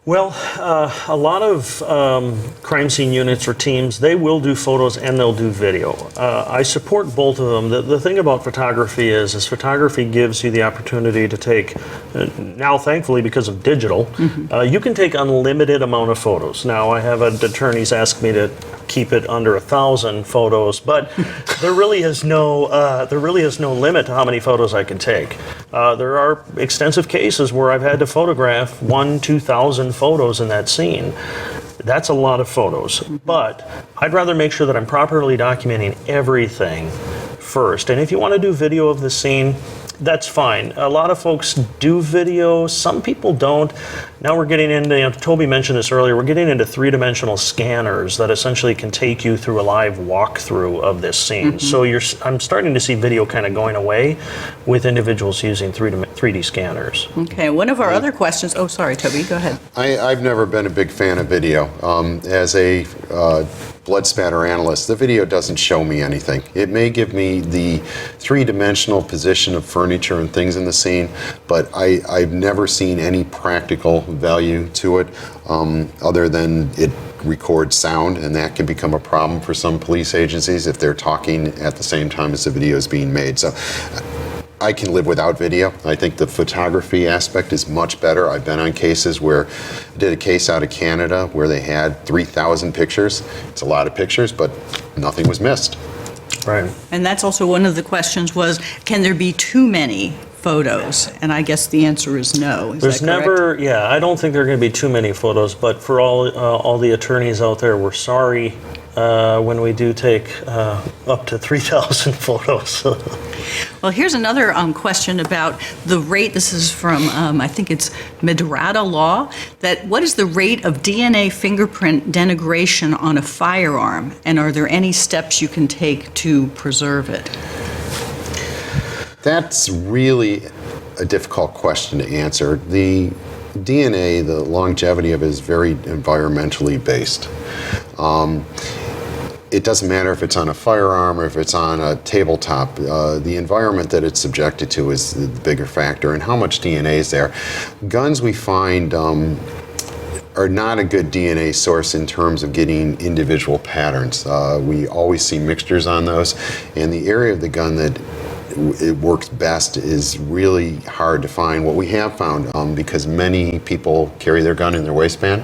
Well, a lot of crime scene units or teams, they will do photos and they'll do video. I support both of them. The thing about photography is photography gives you the opportunity to take, now thankfully because of digital, you can take unlimited amount of photos. Now I have attorneys ask me to keep it under 1,000 photos, but there really is no limit to how many photos I can take. There are extensive cases where I've had to photograph 1,000-2,000 photos in that scene. That's a lot of photos, but I'd rather make sure that I'm properly documenting everything first. And if you want to do video of the scene, that's fine. A lot of folks do video, some people don't. Now we're getting into, Toby mentioned this earlier, we're getting into three-dimensional scanners that essentially can take you through a live walkthrough of this scene. So I'm starting to see video kind of going away with individuals using 3D scanners.
Okay, one of our other questions, oh sorry Toby, go ahead.
I've never been a big fan of video. As a blood spatter analyst, the video doesn't show me anything. It may give me the three-dimensional position of furniture and things in the scene, but I've never seen any practical value to it other than it records sound, and that can become a problem for some police agencies if they're talking at the same time as the video is being made. So I can live without video. I think the photography aspect is much better. I've been on cases where I did a case out of Canada where they had 3,000 pictures. It's a lot of pictures, but nothing was missed.
Right.
And that's also one of the questions was, can there be too many photos? And I guess the answer is no. Is
There's
that correct?
never, yeah, I don't think there are going to be too many photos, but for all the attorneys out there, we're sorry when we do take up to 3,000 photos.
Well, here's another question about the rate. This is from, I think it's Medrada Law, that what is the rate of DNA fingerprint denigration on a firearm, and are there any steps you can take to preserve it? That's
really a difficult question to answer. The DNA, the longevity of it is very environmentally based. It doesn't matter if it's on a firearm or if it's on a tabletop. The environment that it's subjected to is the bigger factor, and how much DNA is there. Guns, we find, are not a good DNA source in terms of getting individual patterns. We always see mixtures on those, and the area of the gun that it works best is really hard to find. What we have found, because many people carry their gun in their waistband,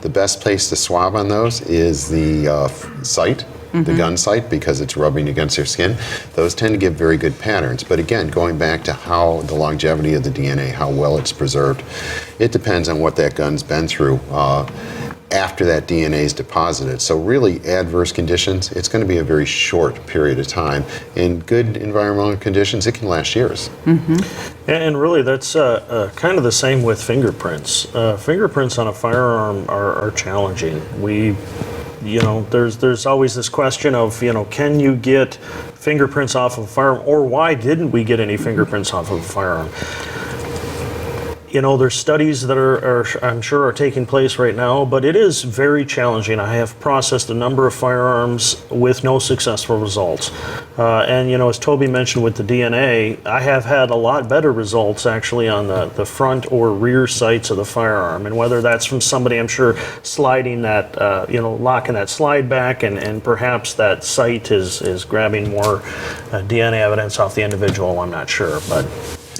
the best place to swab on those is the sight, the gun sight, because it's rubbing against their skin. Those tend to give very good patterns. But again, going back to how the longevity of the DNA, how well it's preserved, it depends on what that gun's been through after that DNA is deposited. So really, adverse conditions, it's going to be a very short period of time. In good environmental conditions, it can last years.
And really, that's kind of the same with fingerprints. Fingerprints on a firearm are challenging. There's always this question of, can you get fingerprints off of a firearm, or why didn't we get any fingerprints off of a firearm? there's studies that are I'm sure are taking place right now, but it is very challenging. I have processed a number of firearms with no successful results. And as Toby mentioned with the DNA, I have had a lot better results actually on the front or rear sights of the firearm. And whether that's from somebody, I'm sure, sliding that, locking that slide back, and perhaps that sight is grabbing more DNA evidence off the individual, I'm not sure. But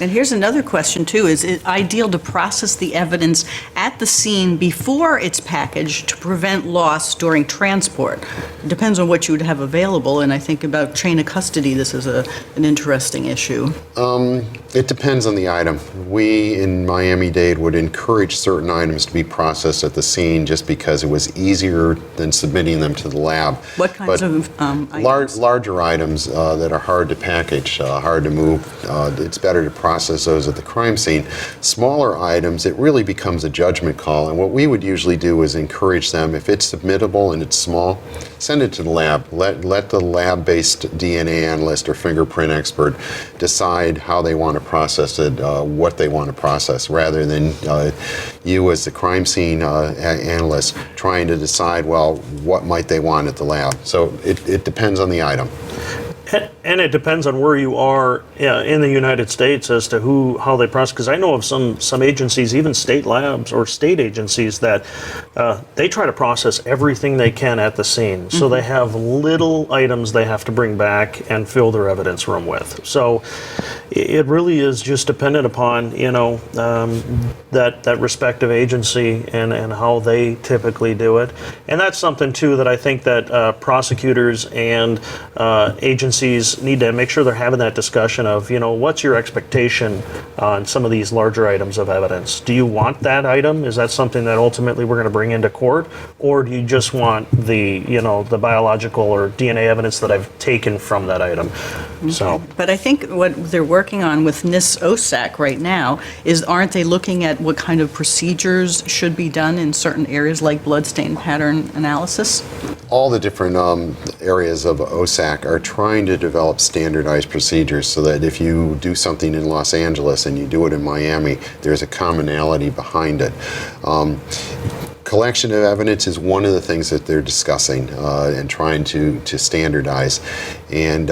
And here's another question, too. Is it ideal to process the evidence at the scene before it's packaged to prevent loss during transport? It depends on what you would have available, and I think about chain of custody, this is an interesting issue.
It depends on the item. We in Miami-Dade would encourage certain items to be processed at the scene just because it was easier than submitting them to the lab.
What kinds of items?
Larger items that are hard to package, hard to move, it's better to process those at the crime scene. Smaller items, it really becomes a judgment call, and what we would usually do is encourage them, if it's submittable and it's small, send it to the lab. Let the lab-based DNA analyst or fingerprint expert decide how they want to process it, what they want to process, rather than you as the crime scene analyst trying to decide, well, what might they want at the lab. So it depends on the item.
And it depends on where you are in the United States as to how they process. Because I know of some agencies, even state labs or state agencies, that they try to process everything they can at the scene. Mm-hmm. So they have little items they have to bring back and fill their evidence room with. So it really is just dependent upon that respective agency and how they typically do it. And that's something too that I think that prosecutors and agencies need to make sure they're having that discussion of, what's your expectation on some of these larger items of evidence? Do you want that item? Is that something that ultimately we're going to bring into court? Or do you just want the biological or DNA evidence that I've taken from that item?
Okay. So, but I think what they're working on with NIST-OSAC right now is, aren't they looking at what kind of procedures should be done in certain areas like bloodstain pattern analysis?
All the different areas of OSAC are trying to develop standardized procedures so that if you do something in Los Angeles and you do it in Miami, there's a commonality behind it. Collection of evidence is one of the things that they're discussing and trying to standardize. And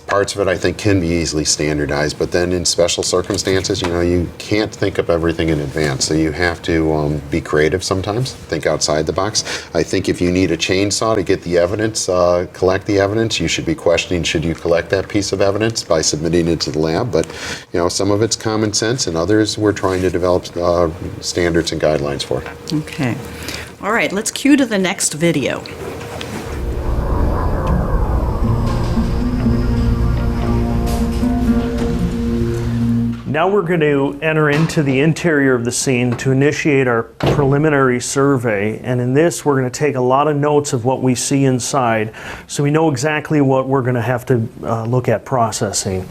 parts of it I think can be easily standardized, but then in special circumstances, you can't think of everything in advance. So you have to be creative sometimes, think outside the box. I think if you need a chainsaw to get the evidence, collect the evidence, you should be questioning, should you collect that piece of evidence by submitting it to the lab? But some of it's common sense, and others we're trying to develop standards and guidelines for.
Okay. All right, let's cue to the next video.
Now we're going to enter into the interior of the scene to initiate our preliminary survey, and in this we're going to take a lot of notes of what we see inside so we know exactly what we're going to have to look at processing.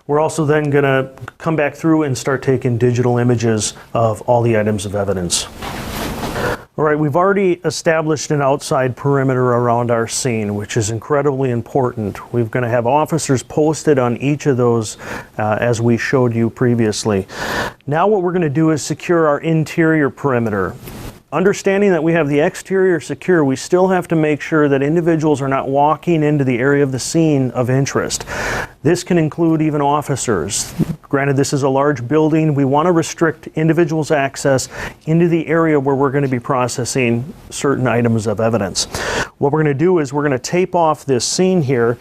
We're also then going to come back through and start taking digital images of all the items of evidence. All right, we've already established an outside perimeter around our scene, which is incredibly important. We're going to have officers posted on each of those as we showed you previously. Now what we're going to do is secure our interior perimeter. Understanding that we have the exterior secure, we still have to make sure that individuals are not walking into the area of the scene of interest. This can include even officers. Granted, this is a large building. We want to restrict individuals' access into the area where we're going to be processing certain items of evidence. What we're going to do is we're going to tape off this scene here,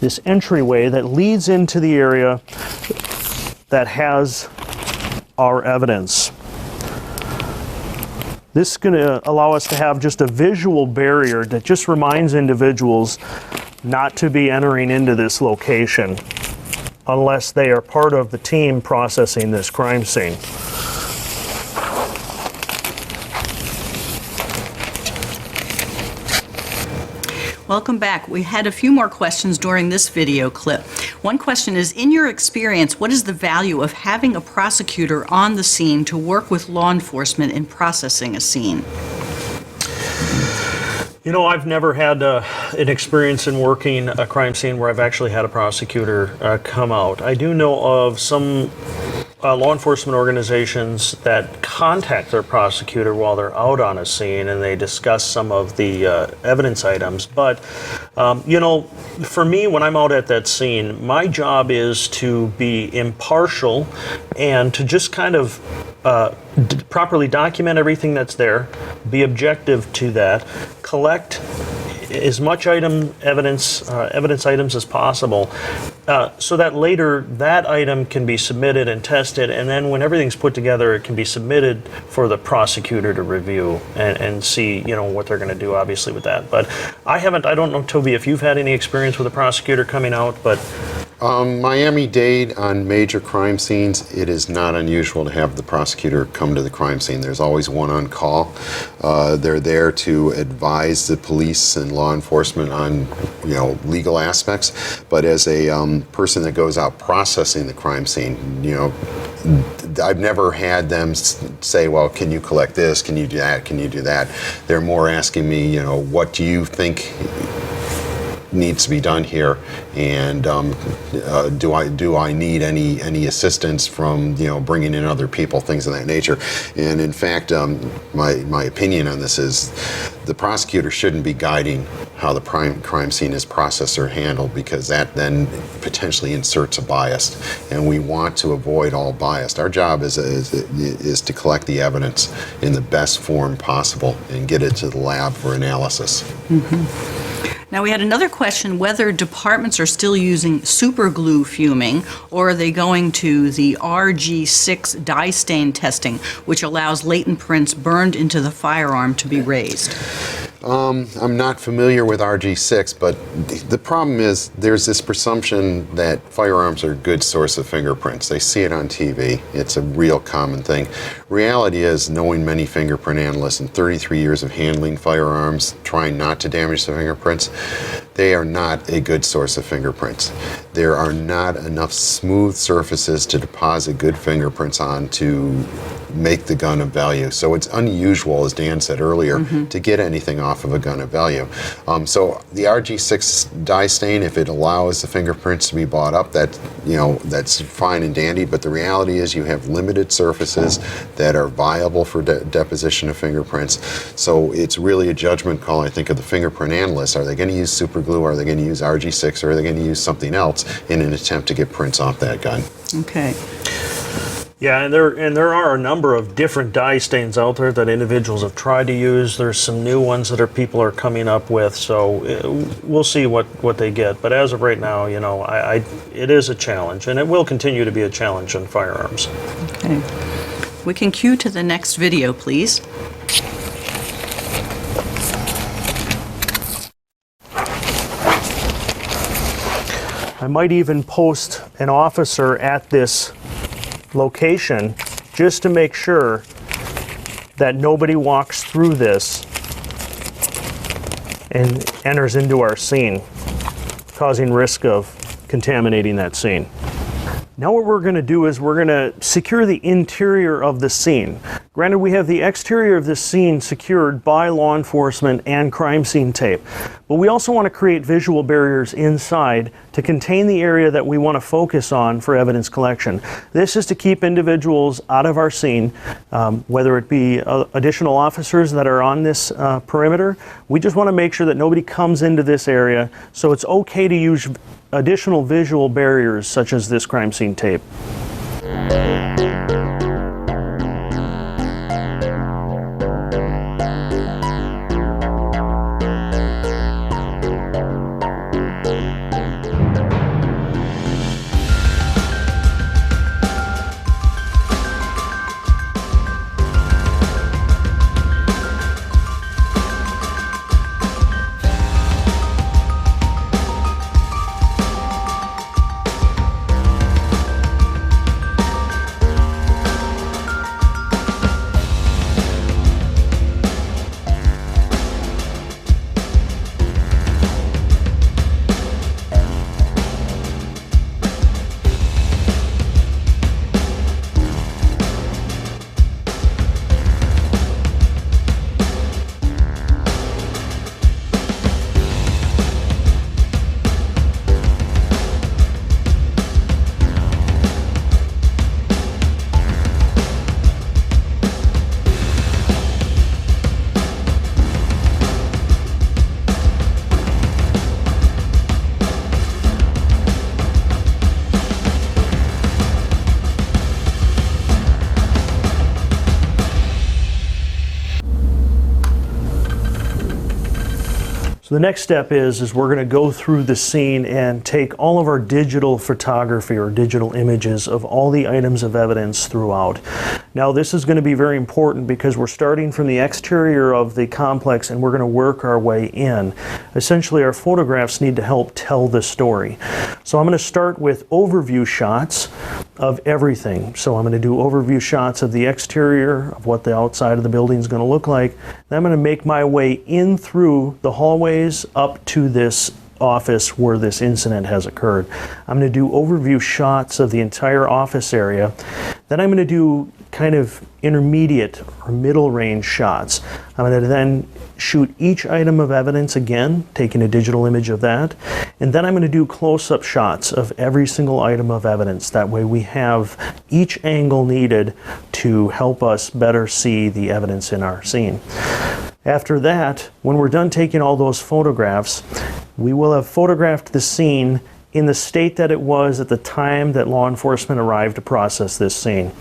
this entryway that leads into the area that has our evidence. This is going to allow us to have just a visual barrier that just reminds individuals not to be entering into this location unless they are part of the team processing this crime scene.
Welcome back. We had a few more questions during this video clip. One question is, in your experience, what is the value of having a prosecutor on the scene to work with law enforcement in processing a scene?
I've never had an experience in working a crime scene where I've actually had a prosecutor come out. I do know of some law enforcement organizations that contact their prosecutor while they're out on a scene and they discuss some of the evidence items. But, for me, when I'm out at that scene, my job is to be impartial and to just kind of properly document everything that's there, be objective to that, collect as much evidence items as possible, so that later that item can be submitted and tested, and then when everything's put together, it can be submitted for the prosecutor to review and see, what they're going to do, obviously, with that. But I don't know, Toby, if you've had any experience with a prosecutor coming out, but
Miami-Dade, on major crime scenes, it is not unusual to have the prosecutor come to the crime scene. There's always one on call. They're there to advise the police and law enforcement on, legal aspects. But as a person that goes out processing the crime scene, I've never had them say, well, can you collect this? Can you do that? Can you do that? They're more asking me, what do you think needs to be done here, and do I need any assistance from bringing in other people, things of that nature. And in fact, my opinion on this is the prosecutor shouldn't be guiding how the crime scene is processed or handled, because that then potentially inserts a bias, and we want to avoid all bias. Our job is to collect the evidence in the best form possible and get it to the lab for analysis.
Mm-hmm. Now, we had another question whether departments are still using super glue fuming, or are they going to the RG6 dye stain testing, which allows latent prints burned into the firearm to be raised?
I'm not familiar with RG6, but the problem is there's this presumption that firearms are a good source of fingerprints. They see it on TV. It's a real common thing. Reality is, knowing many fingerprint analysts and 33 years of handling firearms, trying not to damage the fingerprints, they are not a good source of fingerprints. There are not enough smooth surfaces to deposit good fingerprints on to make the gun of value. So it's unusual, as Dan said earlier, to get anything off of a gun of value. So the RG6 dye stain, if it allows the fingerprints to be bought up, that's fine and dandy, but the reality is you have limited surfaces that are viable for deposition of fingerprints. So it's really a judgment call, I think, of the fingerprint analyst. Are they going to use super glue? Are they going to use RG6? Or are they going to use something else in an attempt to get prints off that gun?
Okay.
Yeah, and there are a number of different dye stains out there that individuals have tried to use. There's some new ones that people are coming up with, so we'll see what they get. But as of right now, it is a challenge, and it will continue to be a challenge in firearms.
Okay. We can cue to the next video, please.
I might even post an officer at this location just to make sure that nobody walks through this and enters into our scene, causing risk of contaminating that scene. Now what we're going to do is we're going to secure the interior of the scene. Granted, we have the exterior of this scene secured by law enforcement and crime scene tape, but we also want to create visual barriers inside to contain the area that we want to focus on for evidence collection. This is to keep individuals out of our scene, whether it be additional officers that are on this perimeter. We just want to make sure that nobody comes into this area, so it's okay to use additional visual barriers such as this crime scene tape. So the next step is we're going to go through the scene and take all of our digital photography or digital images of all the items of evidence throughout. Now this is going to be very important because we're starting from the exterior of the complex and we're going to work our way in. Essentially our photographs need to help tell the story. So I'm going to start with overview shots of everything. So I'm going to do overview shots of the exterior, of what the outside of the building is going to look like. Then I'm going to make my way in through the hallways up to this office where this incident has occurred. I'm going to do overview shots of the entire office area. Then I'm going to do kind of intermediate or middle range shots. I'm going to then shoot each item of evidence again, taking a digital image of that, and then I'm going to do close-up shots of every single item of evidence. That way we have each angle needed to help us better see the evidence in our scene. After that, when we're done taking all those photographs, we will have photographed the scene in the state that it was at the time that law enforcement arrived to process this scene.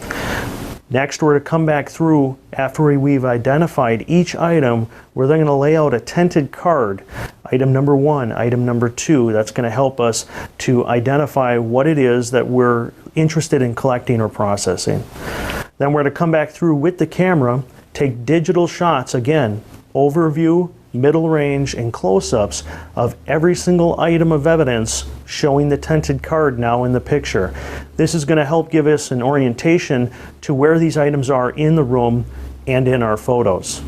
Next, we're to come back through after we've identified each item. We're then going to lay out a tinted card, item number 1, item number 2. That's going to help us to identify what it is that we're interested in collecting or processing. Then we're to come back through with the camera, take digital shots, again, overview, middle range, and close-ups of every single item of evidence showing the tinted card now in the picture. This is going to help give us an orientation to where these items are in the room and in our photos.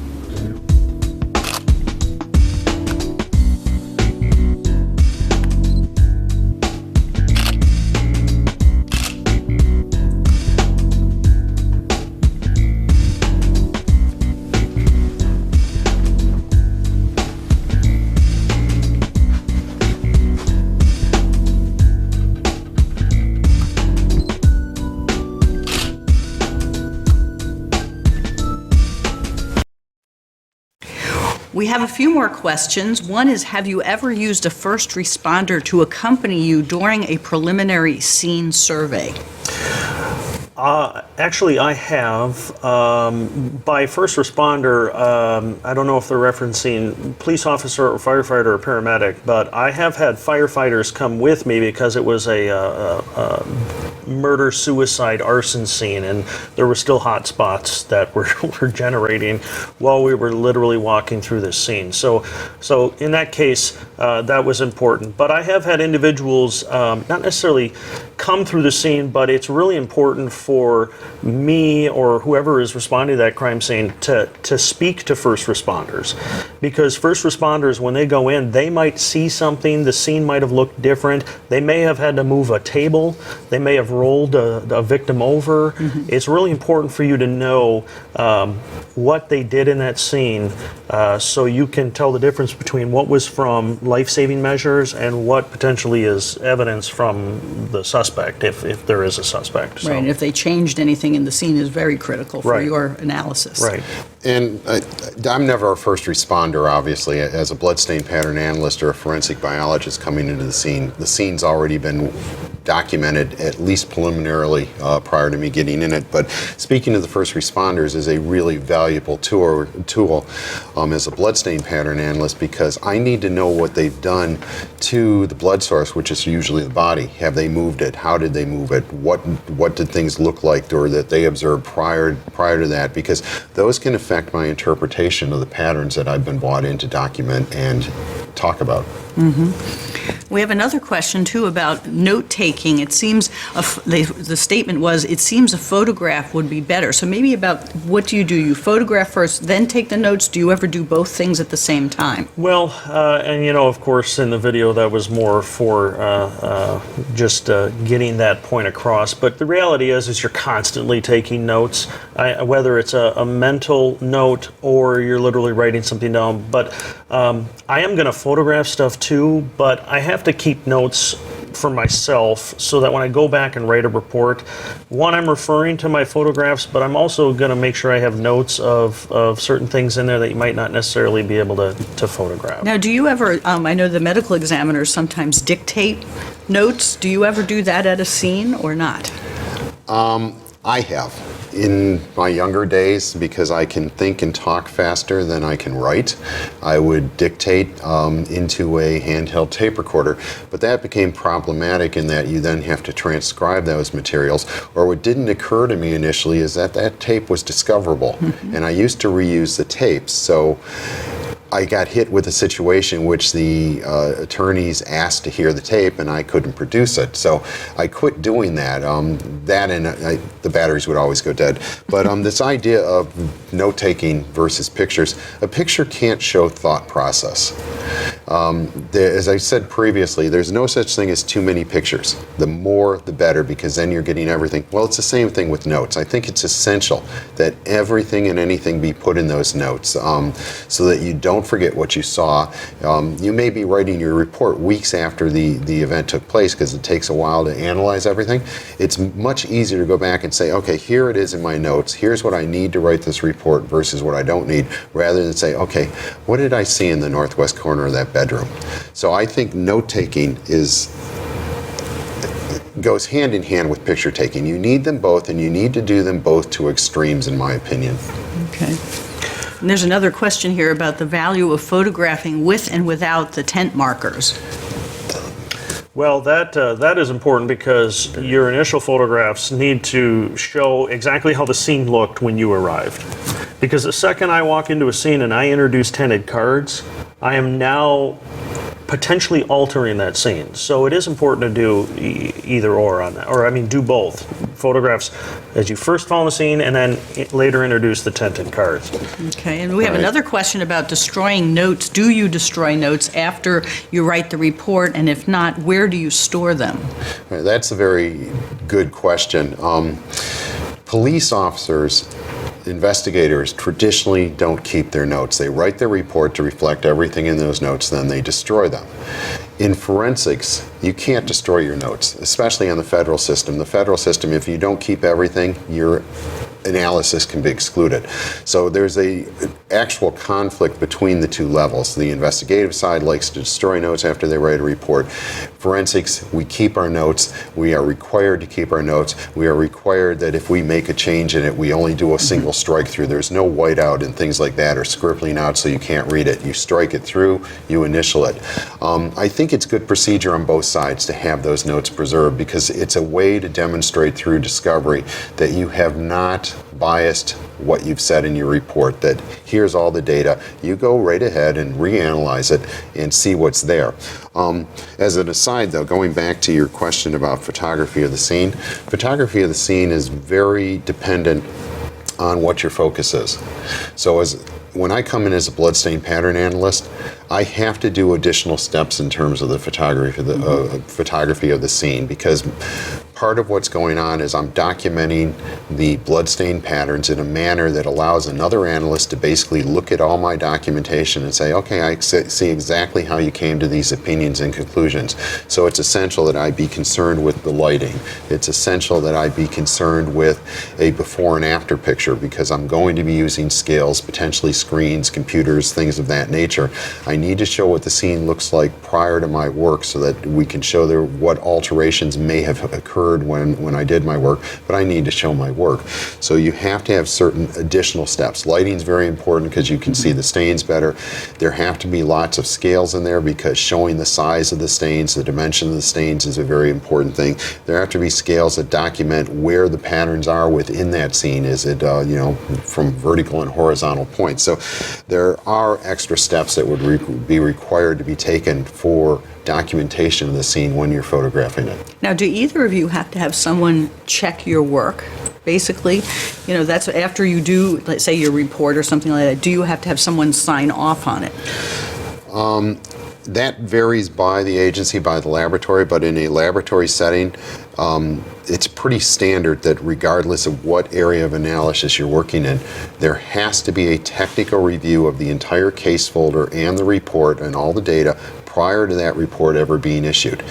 We have a few more questions. One is, have you ever used a first responder to accompany you during a preliminary scene survey?
Actually, I have. By first responder, I don't know if they're referencing police officer or firefighter or paramedic, but I have had firefighters come with me because it was a murder, suicide, arson scene, and there were still hot spots that were generating while we were literally walking through this scene. So in that case, that was important. But I have had individuals not necessarily come through the scene, but it's really important for me or whoever is responding to that crime scene to speak to first responders, because first responders, when they go in, they might see something. The scene might have looked different. They may have had to move a table. They may have rolled a victim over. Mm-hmm. It's really important for you to know what they did in that scene, so you can tell the difference between what was from life-saving measures and what potentially is evidence from the suspect, if there is a suspect.
Right, and if they changed anything in the scene is very critical for your analysis.
Right.
And I'm never a first responder, obviously. As a bloodstain pattern analyst or a forensic biologist coming into the scene's already been documented, at least preliminarily, prior to me getting in it. But speaking to the first responders is a really valuable tool as a bloodstain pattern analyst, because I need to know what they've done to the blood source, which is usually the body. Have they moved it? How did they move it? What did things look like or that they observed prior to that? Because those can affect my interpretation of the patterns that I've been brought in to document and talk about.
Mm-hmm. We have another question, too, about note-taking. It seems, the statement was, it seems a photograph would be better. So maybe about what do? You photograph first, then take the notes? Do you ever do both things at the same time?
Well, and of course, in the video, that was more for just getting that point across. But the reality is you're constantly taking notes, whether it's a mental note or you're literally writing something down. But I am going to photograph stuff, too, but I have to keep notes for myself so that when I go back and write a report, one, I'm referring to my photographs, but I'm also going to make sure I have notes of certain things in there that you might not necessarily be able to photograph.
Now, do you ever, I know the medical examiners sometimes dictate notes. Do you ever do that at a scene or not?
I have. In my younger days, because I can think and talk faster than I can write, I would dictate into a handheld tape recorder. But that became problematic in that you then have to transcribe those materials. Or what didn't occur to me initially is that that tape was discoverable. And I used to reuse the tapes. So I got hit with a situation in which the attorneys asked to hear the tape and I couldn't produce it. So I quit doing that. The batteries would always go dead. But this idea of note-taking versus pictures, a picture can't show thought process. As I said previously, there's no such thing as too many pictures. The more, the better, because then you're getting everything. Well, it's the same thing with notes. I think it's essential that everything and anything be put in those notes so that you don't forget what you saw. You may be writing your report weeks after the event took place because it takes a while to analyze everything. It's much easier to go back and say, okay, here it is in my notes. Here's what I need to write this report versus what I don't need, rather than say, okay, what did I see in the northwest corner of that bedroom? So I think note-taking goes hand in hand with picture taking. You need them both, and you need to do them both to extremes, in my opinion.
Okay. And there's another question here about the value of photographing with and without the tent markers.
Well, that is important because your initial photographs need to show exactly how the scene looked when you arrived. Because the second I walk into a scene and I introduce tinted cards, I am now potentially altering that scene. So it is important to do either or on that, or I mean do both. Photographs as you first found the scene and then later introduce the tinted cards.
Okay, and we have another question about destroying notes. Do you destroy notes after you write the report, and if not, where do you store them?
That's a very good question. Police officers, investigators traditionally don't keep their notes. They write their report to reflect everything in those notes, then they destroy them. In forensics, you can't destroy your notes, especially on the federal system. The federal system, if you don't keep everything, your analysis can be excluded. So there's a actual conflict between the two levels. The investigative side likes to destroy notes after they write a report. Forensics, we keep our notes. We are required to keep our notes. We are required that if we make a change in it, we only do a single strike through. There's no whiteout and things like that, or scribbling out so you can't read it. You strike it through, you initial it. I think it's good procedure on both sides to have those notes preserved, because it's a way to demonstrate through discovery that you have not biased what you've said in your report, that here's all the data. You go right ahead and reanalyze it and see what's there. As an aside, though, going back to your question about photography of the scene is very dependent on what your focus is. So when I come in as a bloodstain pattern analyst, I have to do additional steps in terms of the photography of the scene, because part of what's going on is I'm documenting the bloodstain patterns in a manner that allows another analyst to basically look at all my documentation and say, okay, I see exactly how you came to these opinions and conclusions. So it's essential that I be concerned with the lighting. It's essential that I be concerned with a before and after picture, because I'm going to be using scales, potentially screens, computers, things of that nature. I need to show what the scene looks like prior to my work so that we can show there what alterations may have occurred when I did my work, but I need to show my work. So you have to have certain additional steps. Lighting is very important because you can see the stains better. There have to be lots of scales in there because showing the size of the stains, the dimension of the stains is a very important thing. There have to be scales that document where the patterns are within that scene. Is it from vertical and horizontal points? So there are extra steps that would be required to be taken for documentation of the scene when you're photographing it.
Now, do either of you have to have someone check your work? Basically, that's after you do, let's say, your report or something like that. Do you have to have someone sign off on it?
That varies by the agency, by the laboratory, but in a laboratory setting, it's pretty standard that regardless of what area of analysis you're working in, there has to be a technical review of the entire case folder and the report and all the data prior to that report ever being issued.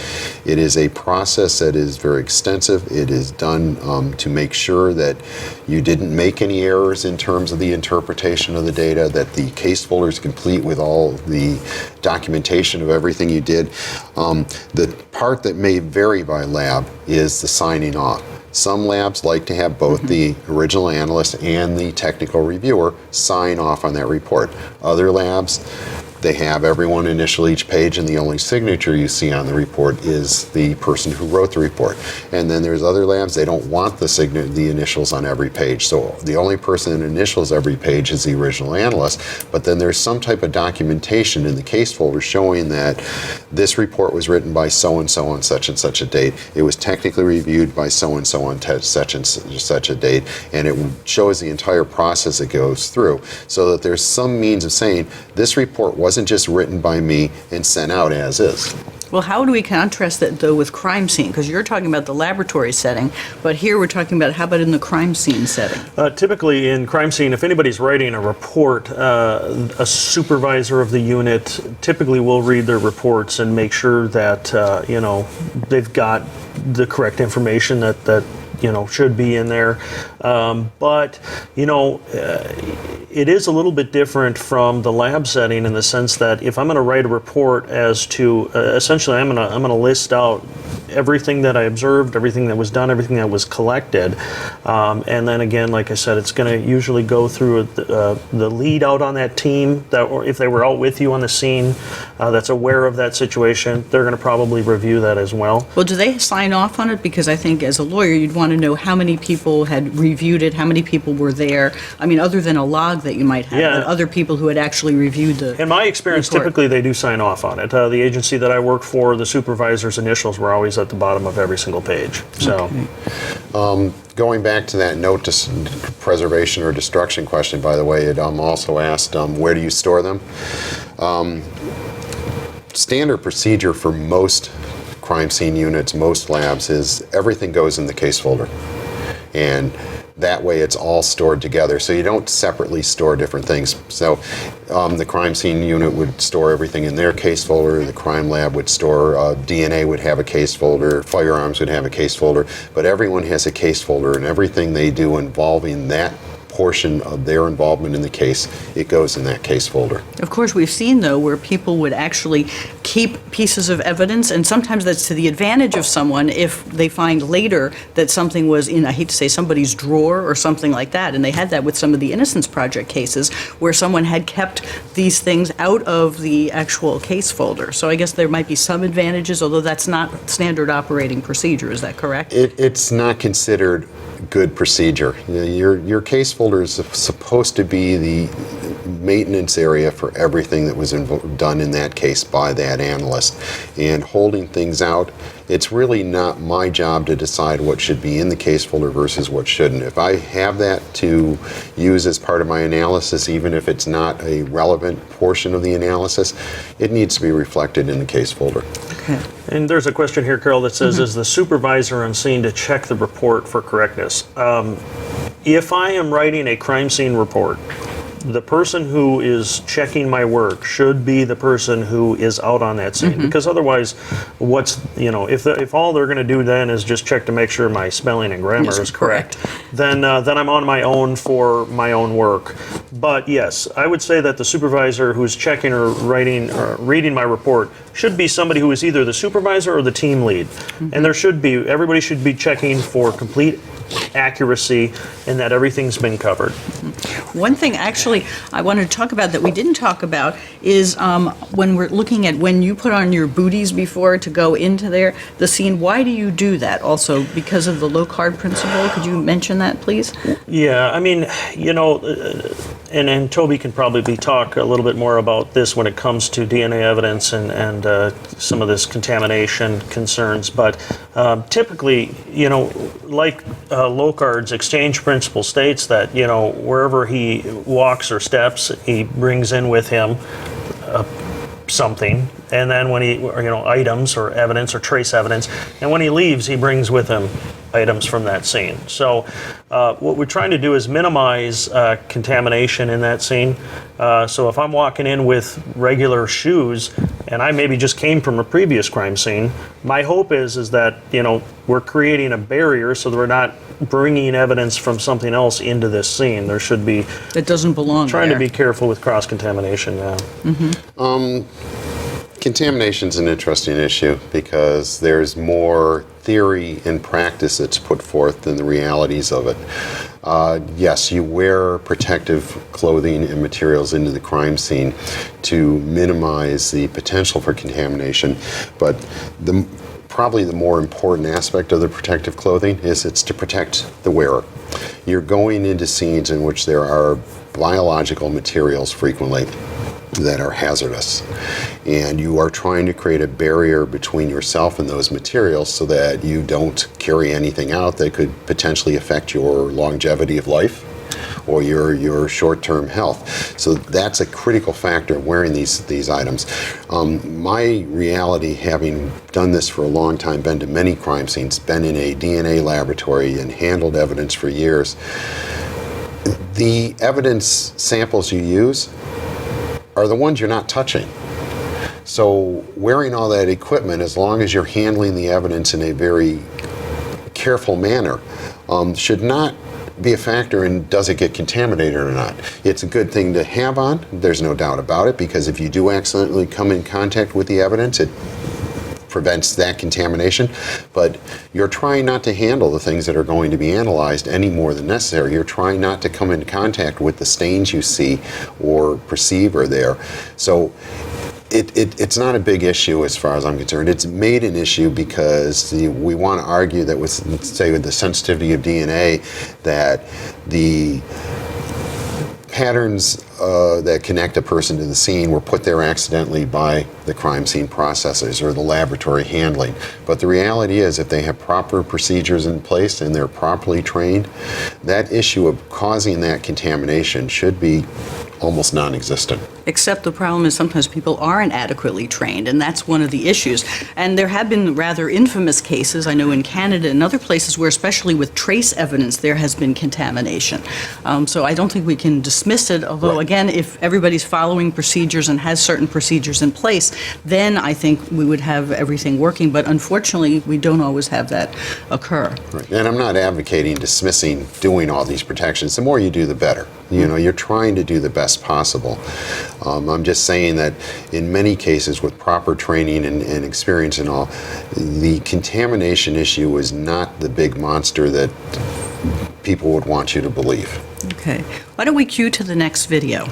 It is a process that is very extensive. It is done to make sure that you didn't make any errors in terms of the interpretation of the data, that the case folder is complete with all the documentation of everything you did. The part that may vary by lab is the signing off. Some labs like to have both the original analyst and the technical reviewer sign off on that report. Other labs, they have everyone initial each page, and the only signature you see on the report is the person who wrote the report. And then there's other labs, they don't want the initials on every page. So the only person that initials every page is the original analyst. But then there's some type of documentation in the case folder showing that this report was written by so-and-so on such and such a date. It was technically reviewed by so-and-so on such and such a date. And it shows the entire process it goes through, so that there's some means of saying this report wasn't just written by me and sent out as is.
Well, how do we contrast that, though, with crime scene? Because you're talking about the laboratory setting, but here we're talking about, how about in the crime scene setting?
Typically in crime scene, if anybody's writing a report, a supervisor of the unit typically will read their reports and make sure that, they've got the correct information that should be in there. But it is a little bit different from the lab setting in the sense that if I'm going to write a report as to, essentially I'm going to list out everything that I observed, everything that was done, everything that was collected. And then again, like I said, it's going to usually go through the lead out on that team, or if they were out with you on the scene, that's aware of that situation, they're going to probably review that as well.
Well, do they sign off on it? Because I think as a lawyer, you'd want to know how many people had reviewed it, how many people were there. I mean, other than a log that you might have, but other people who had actually reviewed the
In my experience,
report.
Typically they do sign off on it. The agency that I work for, the supervisor's initials were always at the bottom of every single page. So,
Going back to that note to preservation or destruction question, by the way, it also asked where do you store them? Standard procedure for most crime scene units, most labs, is everything goes in the case folder. And that way it's all stored together, so you don't separately store different things. So the crime scene unit would store everything in their case folder, the crime lab would store, DNA would have a case folder, firearms would have a case folder, but everyone has a case folder, and everything they do involving that portion of their involvement in the case, it goes in that case folder.
Of course, we've seen, though, where people would actually keep pieces of evidence, and sometimes that's to the advantage of someone if they find later that something was in, I hate to say, somebody's drawer or something like that. And they had that with some of the Innocence Project cases where someone had kept these things out of the actual case folder. So I guess there might be some advantages, although that's not standard operating procedure. Is that correct?
It's not considered good procedure. Your case folder is supposed to be the maintenance area for everything that was done in that case by that analyst. And holding things out, it's really not my job to decide what should be in the case folder versus what shouldn't. If I have that to use as part of my analysis, even if it's not a relevant portion of the analysis, it needs to be reflected in the case folder.
Okay.
and there's a question here, Carol, that says, is the supervisor on scene to check the report for correctness? If I am writing a crime scene report, the person who is checking my work should be the person who is out on that scene, because otherwise, if all they're going to do then is just check to make sure my spelling and grammar is correct, then I'm on my own for my own work. But yes, I would say that the supervisor who's checking or writing or reading my report should be somebody who is either the supervisor or the team lead, and everybody should be checking for complete accuracy and that everything's been covered.
One thing actually I wanted to talk about that we didn't talk about is when we're looking at when you put on your booties before to go into the scene, why do you do that? Also because of the low card principle? Could you mention that, please?
Yeah, I mean, and Toby can probably talk a little bit more about this when it comes to DNA evidence and some of this contamination concerns, but typically, like Locard's exchange principle states that, wherever he walks or steps, he brings in with him something, and then when items or evidence or trace evidence, and when he leaves, he brings with him items from that scene. So what we're trying to do is minimize contamination in that scene. So if I'm walking in with regular shoes and I maybe just came from a previous crime scene, my hope is that we're creating a barrier so that we're not bringing evidence from something else into this scene. There should be
It doesn't belong
trying
there.
to be careful with cross-contamination. Yeah.
Contamination's an interesting issue because there's more theory and practice that's put forth than the realities of it. Yes, you wear protective clothing and materials into the crime scene to minimize the potential for contamination, but probably the more important aspect of the protective clothing is it's to protect the wearer. You're going into scenes in which there are biological materials frequently that are hazardous, and you are trying to create a barrier between yourself and those materials so that you don't carry anything out that could potentially affect your longevity of life or your short-term health. So that's a critical factor of wearing these items. My reality, having done this for a long time, been to many crime scenes, been in a DNA laboratory and handled evidence for years, the evidence samples you use are the ones you're not touching. So wearing all that equipment, as long as you're handling the evidence in a very careful manner, should not be a factor in does it get contaminated or not. It's a good thing to have on, there's no doubt about it, because if you do accidentally come in contact with the evidence, it prevents that contamination, but you're trying not to handle the things that are going to be analyzed any more than necessary. You're trying not to come into contact with the stains you see or perceive are there. So it's not a big issue as far as I'm concerned. It's made an issue because we want to argue that with, say, with the sensitivity of DNA, that the patterns that connect a person to the scene were put there accidentally by the crime scene processors or the laboratory handling. But the reality is, if they have proper procedures in place and they're properly trained, that issue of causing that contamination should be almost non-existent.
Except the problem is sometimes people aren't adequately trained, and that's one of the issues. And there have been rather infamous cases, I know in Canada and other places, where especially with trace evidence there has been contamination. So I don't think we can dismiss it, although again, if everybody's following procedures and has certain procedures in place, then I think we would have everything working. But unfortunately, we don't always have that occur.
Right. And I'm not advocating dismissing doing all these protections. The more you do, the better. You know, you're trying to do the best possible. I'm just saying that in many cases with proper training and experience and all, the contamination issue is not the big monster that people would want you to believe.
Okay. Why don't we cue to the next video?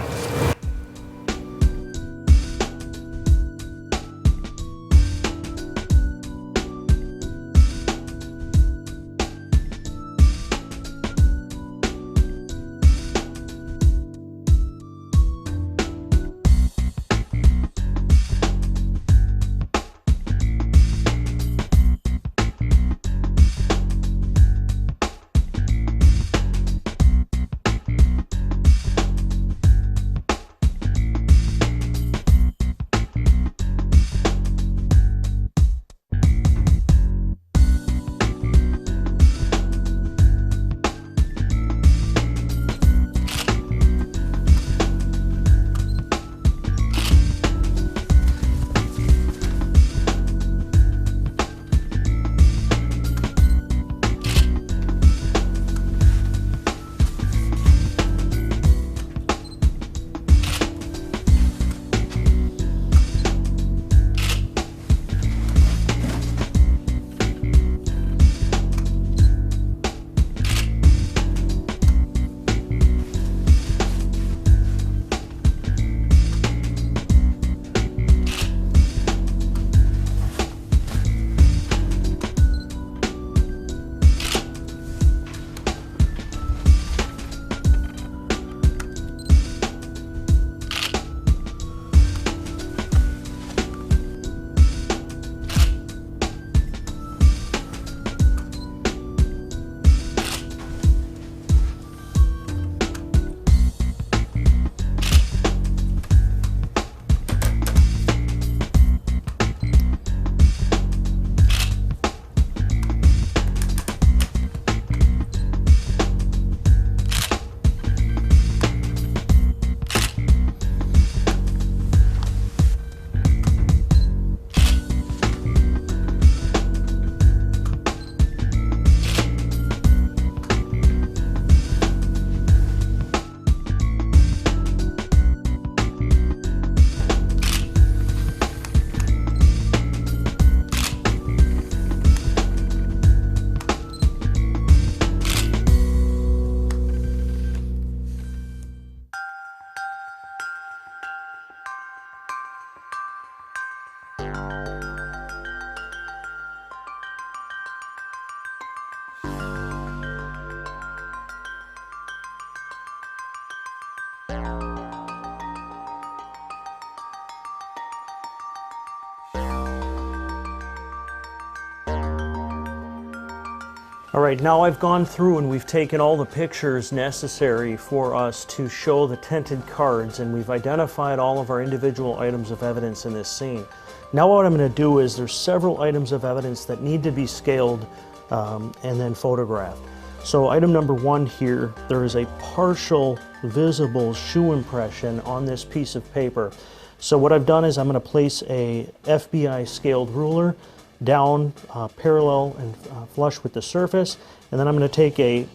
All right, now I've gone through and we've taken all the pictures necessary for us to show the tinted cards, and we've identified all of our individual items of evidence in this scene. Now what I'm going to do is there's several items of evidence that need to be scaled and then photographed. So item number 1 here, there is a partial visible shoe impression on this piece of paper. So what I've done is I'm going to place a FBI scaled ruler down parallel and flush with the surface, and then I'm going to take a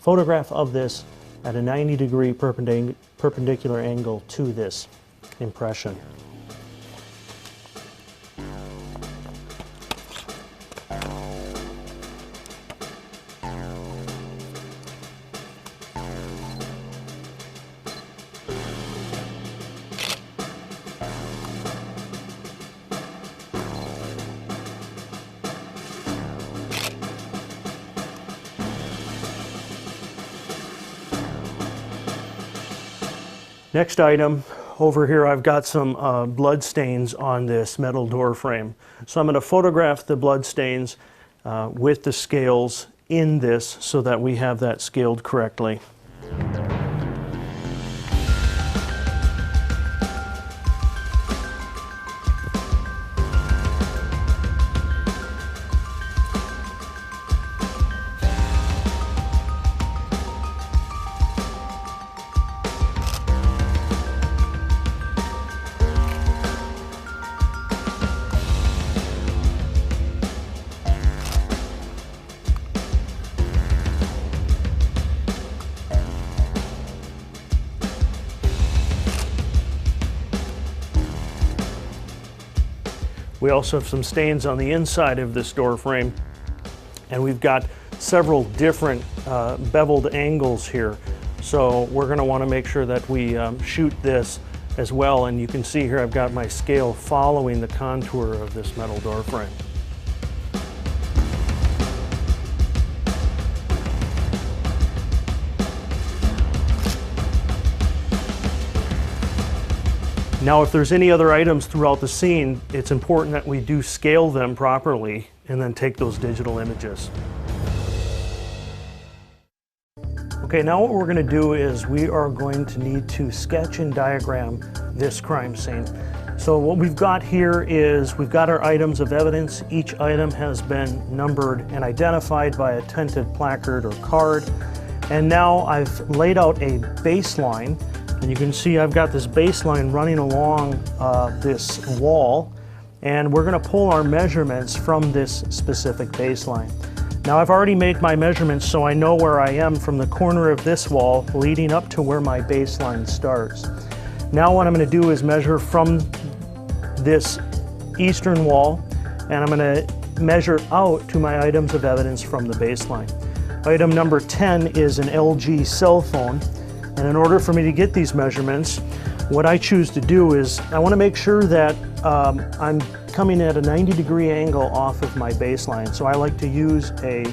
photograph of this at a 90-degree perpendicular angle to this impression. Next item, over here I've got some blood stains on this metal door frame. So I'm going to photograph the blood stains with the scales in this so that we have that scaled correctly. We also have some stains on the inside of this door frame, and we've got several different beveled angles here. So we're going to want to make sure that we shoot this as well, and you can see here I've got my scale following the contour of this metal door frame. Now, if there's any other items throughout the scene, it's important that we do scale them properly and then take those digital images. Okay, now what we're going to do is we are going to need to sketch and diagram this crime scene. So what we've got here is we've got our items of evidence. Each item has been numbered and identified by a tinted placard or card. And now I've laid out a baseline. And you can see I've got this baseline running along this wall, and we're going to pull our measurements from this specific baseline. Now I've already made my measurements so I know where I am from the corner of this wall leading up to where my baseline starts. Now what I'm going to do is measure from this eastern wall, and I'm going to measure out to my items of evidence from the baseline. Item number 10 is an LG cell phone. And in order for me to get these measurements, what I choose to do is I want to make sure that I'm coming at a 90-degree angle off of my baseline. So I like to use a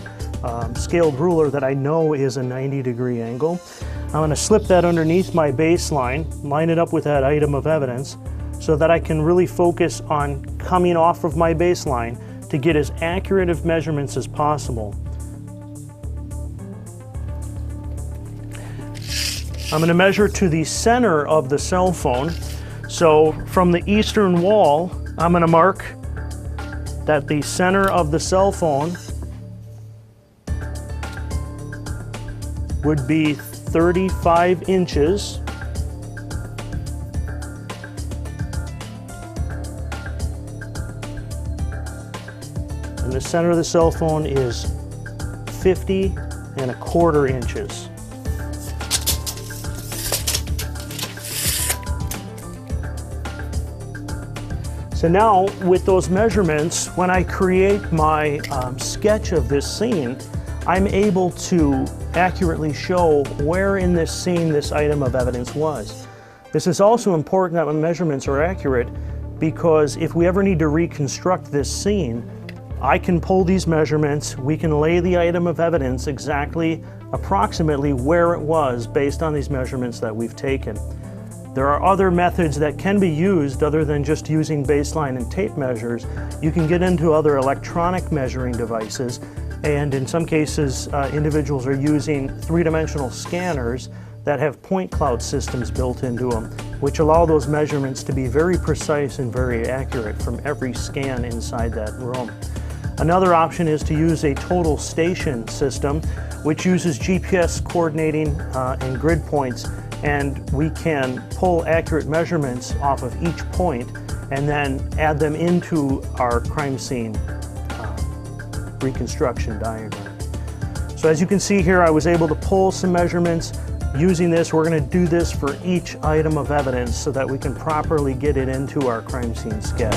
scaled ruler that I know is a 90-degree angle. I'm going to slip that underneath my baseline, line it up with that item of evidence so that I can really focus on coming off of my baseline to get as accurate of measurements as possible. I'm going to measure to the center of the cell phone. So from the eastern wall, I'm going to mark that the center of the cell phone would be 35 inches. And the center of the cell phone is 50¼ inches. So now, with those measurements, when I create my sketch of this scene, I'm able to accurately show where in this scene this item of evidence was. This is also important that my measurements are accurate, because if we ever need to reconstruct this scene, I can pull these measurements, we can lay the item of evidence exactly, approximately where it was based on these measurements that we've taken. There are other methods that can be used other than just using baseline and tape measures. You can get into other electronic measuring devices And in some cases, individuals are using three-dimensional scanners that have point cloud systems built into them, which allow those measurements to be very precise and very accurate from every scan inside that room. Another option is to use a total station system, which uses GPS coordinating and grid points, and we can pull accurate measurements off of each point and then add them into our crime scene reconstruction diagram. So as you can see here, I was able to pull some measurements. Using this, we're going to do this for each item of evidence so that we can properly get it into our crime scene sketch.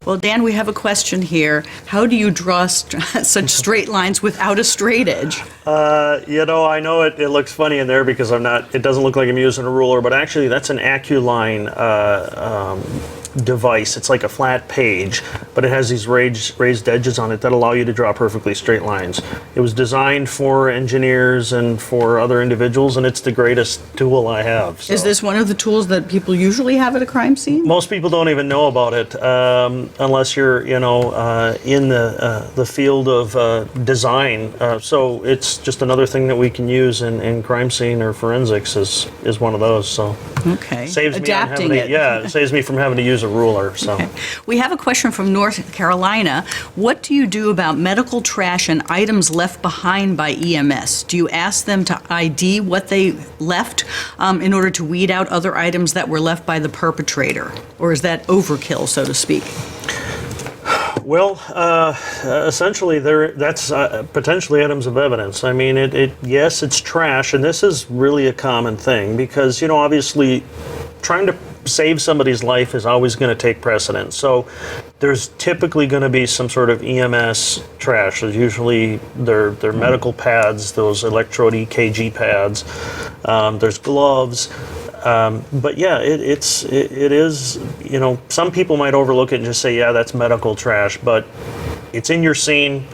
Well, Dan, we have a question here. How do you draw such straight lines without a straight edge?
You know, I know it looks funny in there because it doesn't look like I'm using a ruler, but actually that's an AccuLine device. It's like a flat page, but it has these raised edges on it that allow you to draw perfectly straight lines. It was designed for engineers and for other individuals, and it's the greatest tool I have. So.
Is this one of the tools that people usually have at a crime scene?
Most people don't even know about it unless you're, in the field of design. So it's just another thing that we can use in crime scene or forensics is one of those. So
okay,
saves
adapting
me
it.
Yeah, it saves me from having to use a ruler. So
okay. We have a question from North Carolina. What do you do about medical trash and items left behind by EMS? Do you ask them to ID what they left in order to weed out other items that were left by the perpetrator? Or is that overkill, so to speak?
Well, essentially, that's potentially items of evidence. I mean, yes, it's trash, and this is really a common thing because, obviously, trying to save somebody's life is always going to take precedence. So there's typically going to be some sort of EMS trash. There's usually their medical pads, those electrode EKG pads. There's gloves. But yeah, it is, some people might overlook it and just say, yeah, that's medical trash, but it's in your scene.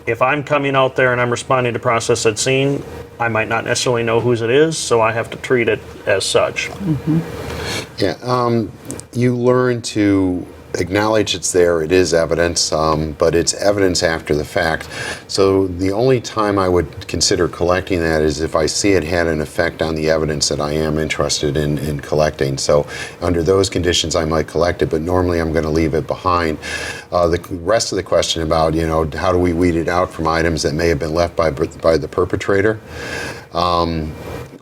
If I'm coming out there and I'm responding to process that scene, I might not necessarily know whose it is, so I have to treat it as such.
Mm-hmm.
Yeah, you learn to acknowledge it's there, it is evidence, but it's evidence after the fact. So the only time I would consider collecting that is if I see it had an effect on the evidence that I am interested in collecting. So under those conditions I might collect it, but normally I'm going to leave it behind. The rest of the question about, how do we weed it out from items that may have been left by the perpetrator?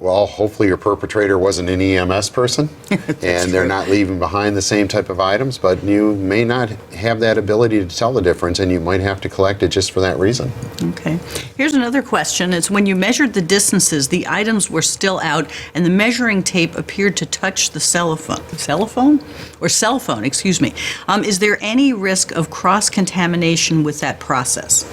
Well, hopefully your perpetrator wasn't an EMS person and they're not leaving behind the same type of items, but you may not have that ability to tell the difference and you might have to collect it just for that reason.
Okay. Here's another question. It's when you measured the distances, the items were still out and the measuring tape appeared to touch the cell phone, excuse me. Is there any risk of cross-contamination with that process?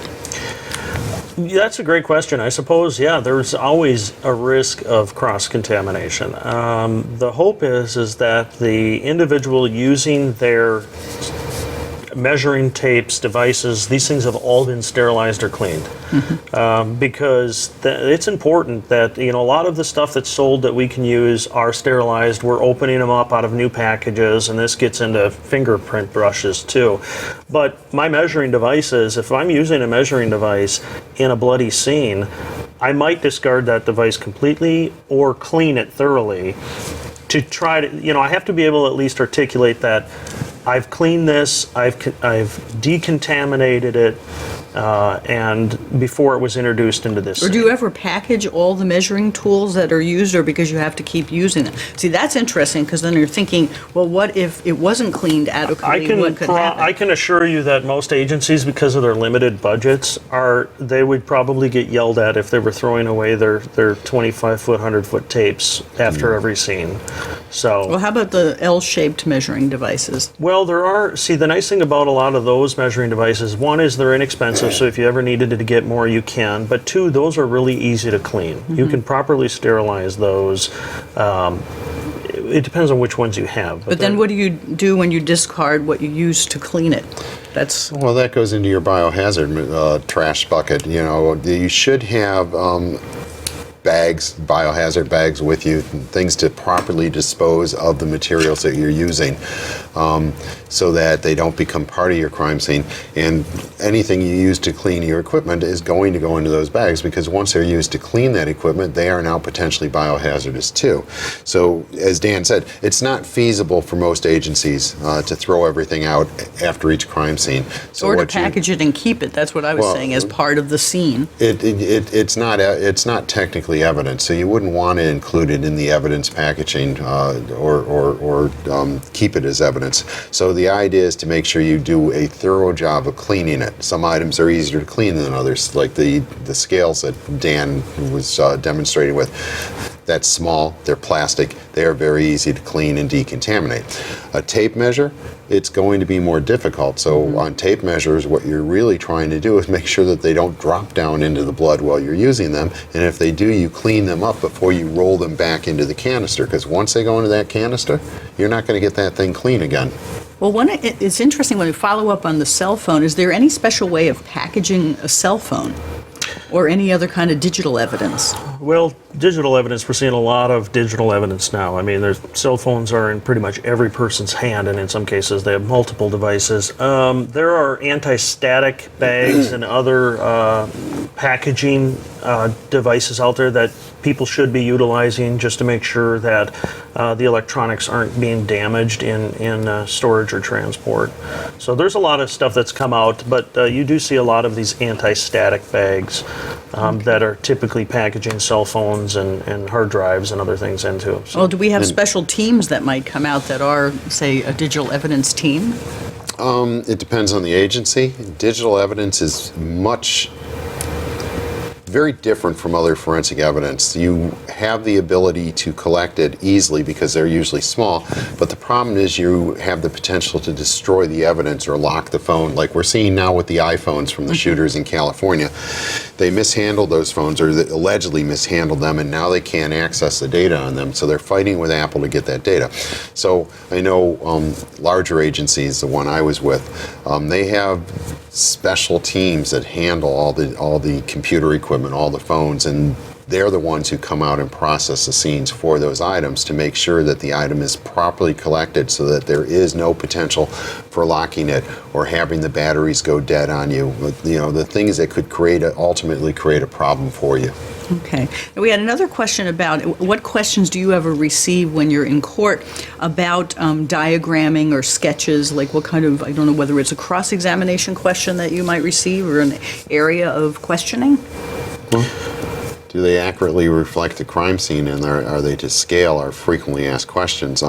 That's a great question. I suppose, yeah, there's always a risk of cross-contamination. The hope is that the individual using their measuring tapes, devices, these things have all been sterilized or cleaned. Because it's important that, a lot of the stuff that's sold that we can use are sterilized. We're opening them up out of new packages, and this gets into fingerprint brushes too. But my measuring devices, if I'm using a measuring device in a bloody scene, I might discard that device completely or clean it thoroughly to try to, I have to be able to at least articulate that I've cleaned this, I've decontaminated it, and before it was introduced into this.
Or do you ever package all the measuring tools that are used, or because you have to keep using them? See, that's interesting, because then you're thinking, well, what if it wasn't cleaned adequately? What could happen?
I can assure you that most agencies, because of their limited budgets, they would probably get yelled at if they were throwing away their 25-foot, 100-foot tapes after every scene. So.
Well, how about the L-shaped measuring devices?
Well, the nice thing about a lot of those measuring devices, one is they're inexpensive, so if you ever needed to get more, you can. But two, those are really easy to clean. You can properly sterilize those. It depends on which ones you have.
But then what do you do when you discard what you used to clean it?
Well, that goes into your biohazard trash bucket. You should have bags, biohazard bags with you, things to properly dispose of the materials that you're using, so that they don't become part of your crime scene. And anything you use to clean your equipment is going to go into those bags, because once they're used to clean that equipment, they are now potentially biohazardous too. So, as Dan said, it's not feasible for most agencies to throw everything out after each crime scene. So
or to package it and keep it. That's what I was saying, as part of the scene.
It's not technically evidence, so you wouldn't want to include it in the evidence packaging or keep it as evidence. So the idea is to make sure you do a thorough job of cleaning it. Some items are easier to clean than others, like the scales that Dan was demonstrating with. That's small, they're plastic, they're very easy to clean and decontaminate. A tape measure, it's going to be more difficult. So on tape measures, what you're really trying to do is make sure that they don't drop down into the blood while you're using them. And if they do, you clean them up before you roll them back into the canister, because once they go into that canister, you're not going to get that thing clean again.
Well, it's interesting when we follow up on the cell phone. Is there any special way of packaging a cell phone or any other kind of digital evidence?
Well, digital evidence, we're seeing a lot of digital evidence now. I mean, cell phones are in pretty much every person's hand, and in some cases they have multiple devices. There are anti-static bags and other packaging devices out there that people should be utilizing just to make sure that the electronics aren't being damaged in storage or transport. So there's a lot of stuff that's come out, but you do see a lot of these anti-static bags that are typically packaging cell phones and hard drives and other things into. So.
Well, do we have special teams that might come out that are, say, a digital evidence team?
It depends on the agency. Digital evidence is very different from other forensic evidence. You have the ability to collect it easily because they're usually small, but the problem is you have the potential to destroy the evidence or lock the phone, like we're seeing now with the iPhones from the shooters in California. They mishandled those phones, or they allegedly mishandled them, and now they can't access the data on them, so they're fighting with Apple to get that data. So I know larger agencies, the one I was with, they have special teams that handle all the computer equipment, all the phones, and they're the ones who come out and process the scenes for those items to make sure that the item is properly collected so that there is no potential for locking it or having the batteries go dead on you. The things that could ultimately create a problem for you.
Okay. We had another question about what questions do you ever receive when you're in court about diagramming or sketches, like what kind of, I don't know whether it's a cross-examination question that you might receive or an area of questioning?
Do they accurately reflect the crime scene, and are they to scale, are frequently asked questions?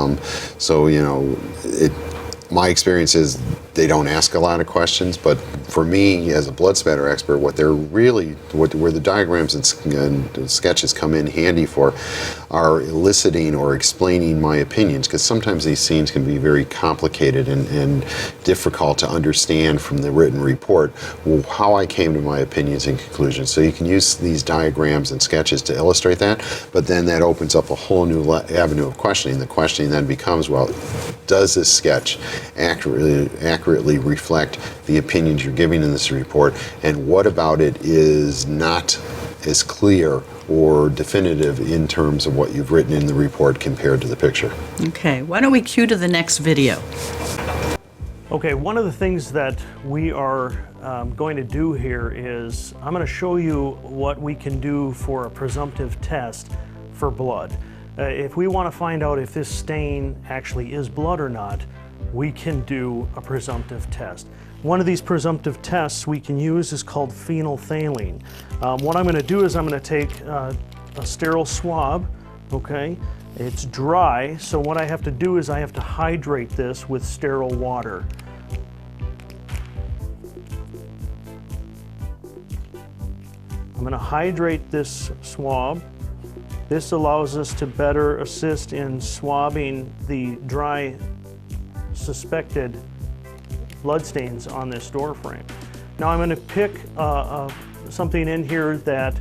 My experience is they don't ask a lot of questions, but for me as a blood spatter expert, what they're really, where the diagrams and sketches come in handy for are eliciting or explaining my opinions, because sometimes these scenes can be very complicated and difficult to understand from the written report, how I came to my opinions and conclusions. So you can use these diagrams and sketches to illustrate that, but then that opens up a whole new avenue of questioning. The questioning then becomes, well, does this sketch accurately reflect the opinions you're giving in this report, and what about it is not as clear or definitive in terms of what you've written in the report compared to the picture?
Okay, why don't we cue to the next video?
Okay, one of the things that we are going to do here is I'm going to show you what we can do for a presumptive test for blood. If we want to find out if this stain actually is blood or not, we can do a presumptive test. One of these presumptive tests we can use is called phenolphthalein. What I'm going to do is I'm going to take a sterile swab, okay? It's dry, so what I have to do is I have to hydrate this with sterile water. I'm going to hydrate this swab. This allows us to better assist in swabbing the dry suspected bloodstains on this door frame. Now I'm going to pick something in here that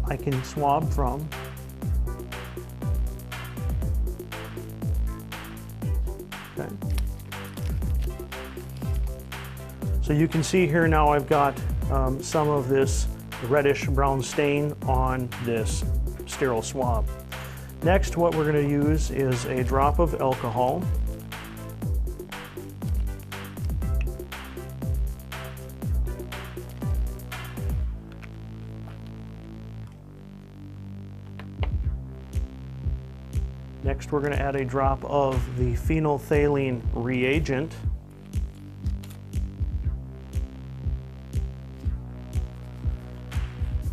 I can swab from. Okay. So you can see here now I've got some of this reddish brown stain on this sterile swab. Next, what we're going to use is a drop of alcohol. Next, we're going to add a drop of the phenolphthalein reagent.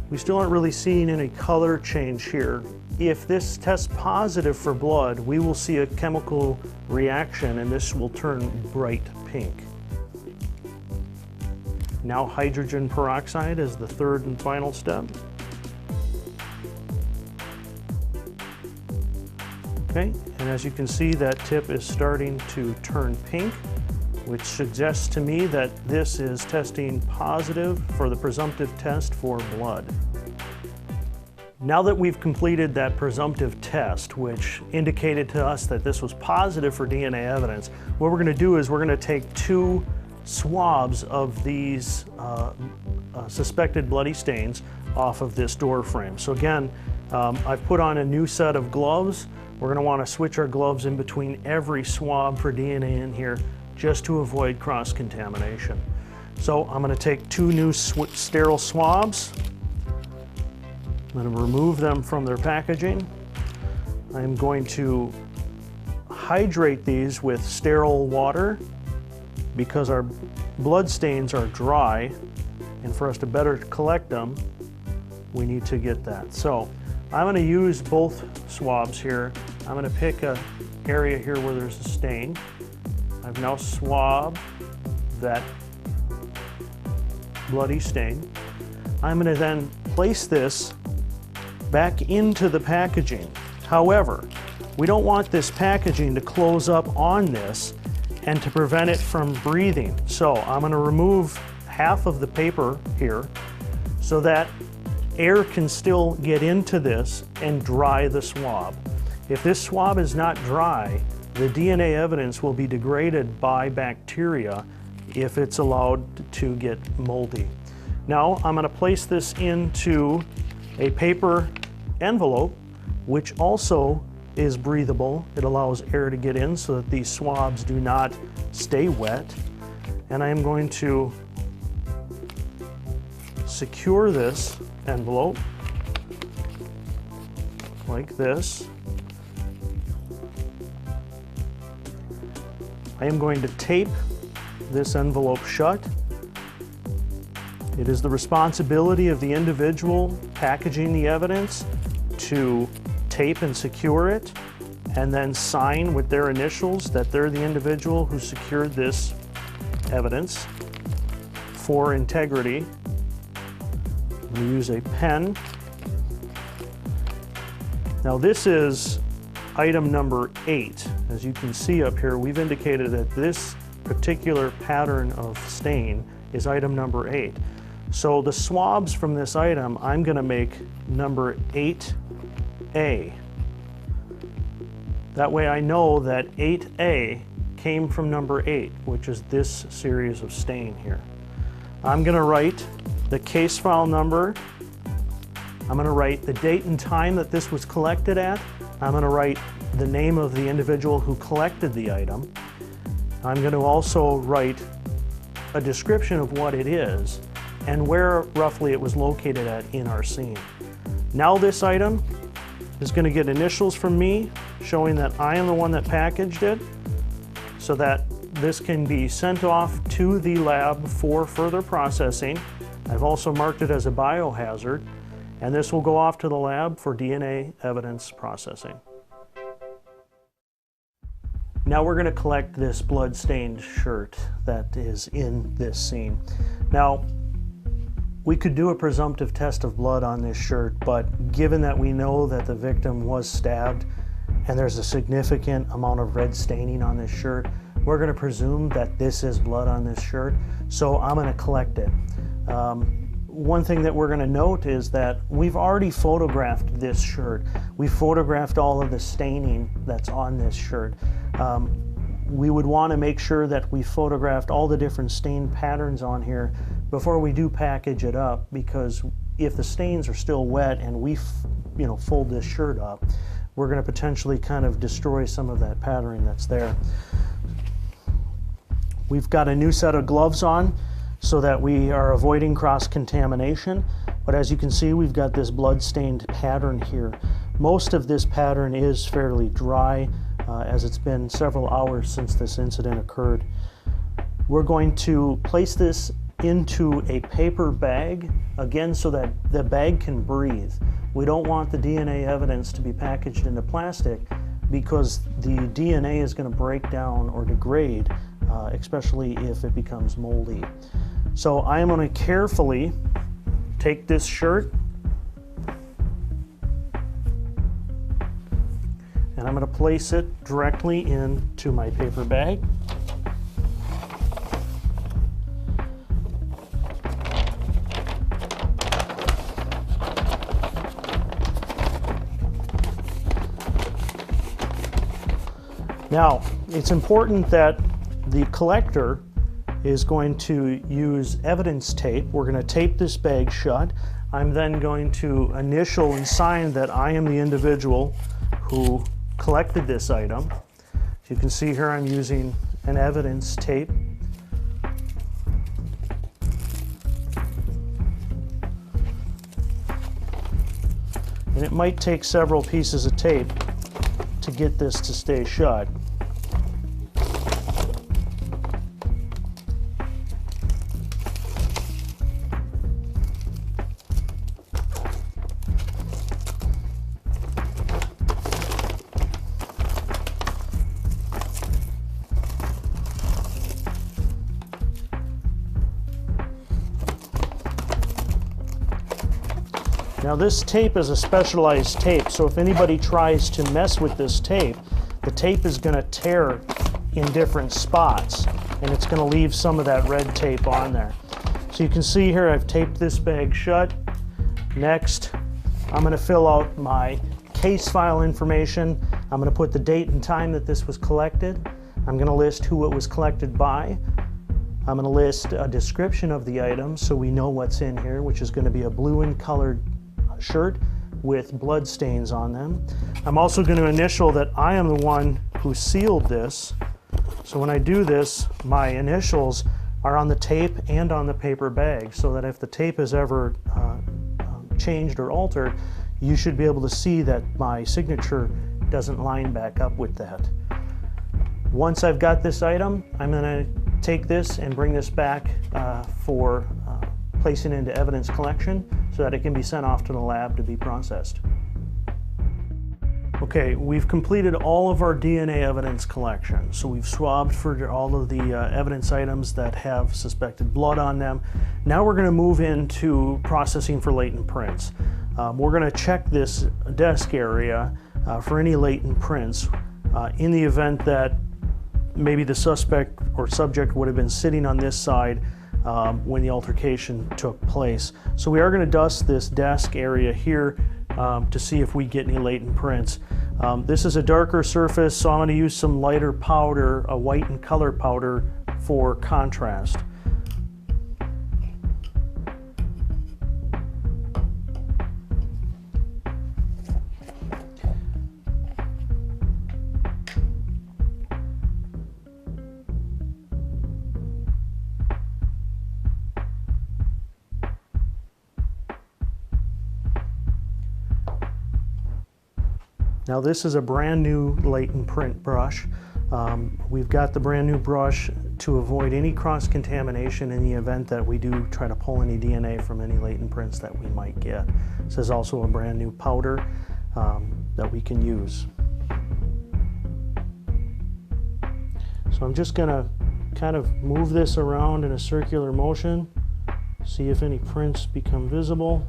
We still aren't really seeing any color change here. If this tests positive for blood, we will see a chemical reaction and this will turn bright pink. Now hydrogen peroxide is the third and final step. Okay, and as you can see, that tip is starting to turn pink, which suggests to me that this is testing positive for the presumptive test for blood. Now that we've completed that presumptive test, which indicated to us that this was positive for DNA evidence, what we're going to do is we're going to take 2 swabs of these suspected bloody stains off of this door frame. So again, I've put on a new set of gloves. We're going to want to switch our gloves in between every swab for DNA in here just to avoid cross-contamination. So I'm going to take 2 new sterile swabs. I'm going to remove them from their packaging. I'm going to hydrate these with sterile water because our blood stains are dry, and for us to better collect them, we need to get that. So I'm going to use both swabs here. I'm going to pick an area here where there's a stain. I've now swabbed that bloody stain. I'm going to then place this back into the packaging. However, we don't want this packaging to close up on this and to prevent it from breathing. So I'm going to remove half of the paper here so that air can still get into this and dry the swab. If this swab is not dry, the DNA evidence will be degraded by bacteria if it's allowed to get moldy. Now I'm going to place this into a paper envelope, which also is breathable. It allows air to get in so that these swabs do not stay wet. And I am going to secure this envelope like this. I am going to tape this envelope shut. It is the responsibility of the individual packaging the evidence to tape and secure it, and then sign with their initials that they're the individual who secured this evidence for integrity. We use a pen. Now this is item number 8. As you can see up here, we've indicated that this particular pattern of stain is item number 8. So the swabs from this item, I'm going to make number 8A. That way I know that 8A came from number 8, which is this series of stain here. I'm going to write the case file number. I'm going to write the date and time that this was collected at. I'm going to write the name of the individual who collected the item. I'm going to also write a description of what it is and where roughly it was located at in our scene. Now this item is going to get initials from me showing that I am the one that packaged it, so that this can be sent off to the lab for further processing. I've also marked it as a biohazard, and this will go off to the lab for DNA evidence processing. Now we're going to collect this blood-stained shirt that is in this scene. Now, we could do a presumptive test of blood on this shirt, but given that we know that the victim was stabbed and there's a significant amount of red staining on this shirt, we're going to presume that this is blood on this shirt, so I'm going to collect it. One thing that we're going to note is that we've already photographed this shirt. We photographed all of the staining that's on this shirt. We would want to make sure that we photographed all the different stain patterns on here before we do package it up, because if the stains are still wet and we fold this shirt up, we're going to potentially kind of destroy some of that patterning that's there. We've got a new set of gloves on so that we are avoiding cross-contamination, but as you can see, we've got this blood-stained pattern here. Most of this pattern is fairly dry, as it's been several hours since this incident occurred. We're going to place this into a paper bag, again, so that the bag can breathe. We don't want the DNA evidence to be packaged into plastic because the DNA is going to break down or degrade, especially if it becomes moldy. So I am going to carefully take this shirt and I'm going to place it directly into my paper bag. Now, it's important that the collector is going to use evidence tape. We're going to tape this bag shut. I'm then going to initial and sign that I am the individual who collected this item. As you can see here, I'm using an evidence tape. And it might take several pieces of tape to get this to stay shut. Now this tape is a specialized tape, so if anybody tries to mess with this tape, the tape is going to tear in different spots, and it's going to leave some of that red tape on there. So you can see here I've taped this bag shut. Next, I'm going to fill out my case file information. I'm going to put the date and time that this was collected. I'm going to list who it was collected by. I'm going to list a description of the item so we know what's in here, which is going to be a blue and colored shirt with blood stains on them. I'm also going to initial that I am the one who sealed this. So when I do this, my initials are on the tape and on the paper bag, so that if the tape is ever changed or altered, you should be able to see that my signature doesn't line back up with that. Once I've got this item, I'm going to take this and bring this back for placing into evidence collection so that it can be sent off to the lab to be processed. Okay. Okay, we've completed all of our DNA evidence collection. So we've swabbed for all of the evidence items that have suspected blood on them. Now we're going to move into processing for latent prints. We're going to check this desk area for any latent prints in the event that maybe the suspect or subject would have been sitting on this side when the altercation took place. So we are going to dust this desk area here to see if we get any latent prints. This is a darker surface, so I'm going to use some lighter powder, a white and color powder, for contrast. Now this is a brand new latent print brush. We've got the brand new brush to avoid any cross-contamination in the event that we do try to pull any DNA from any latent prints that we might get. This is also a brand new powder that we can use. So I'm just going to kind of move this around in a circular motion, see if any prints become visible.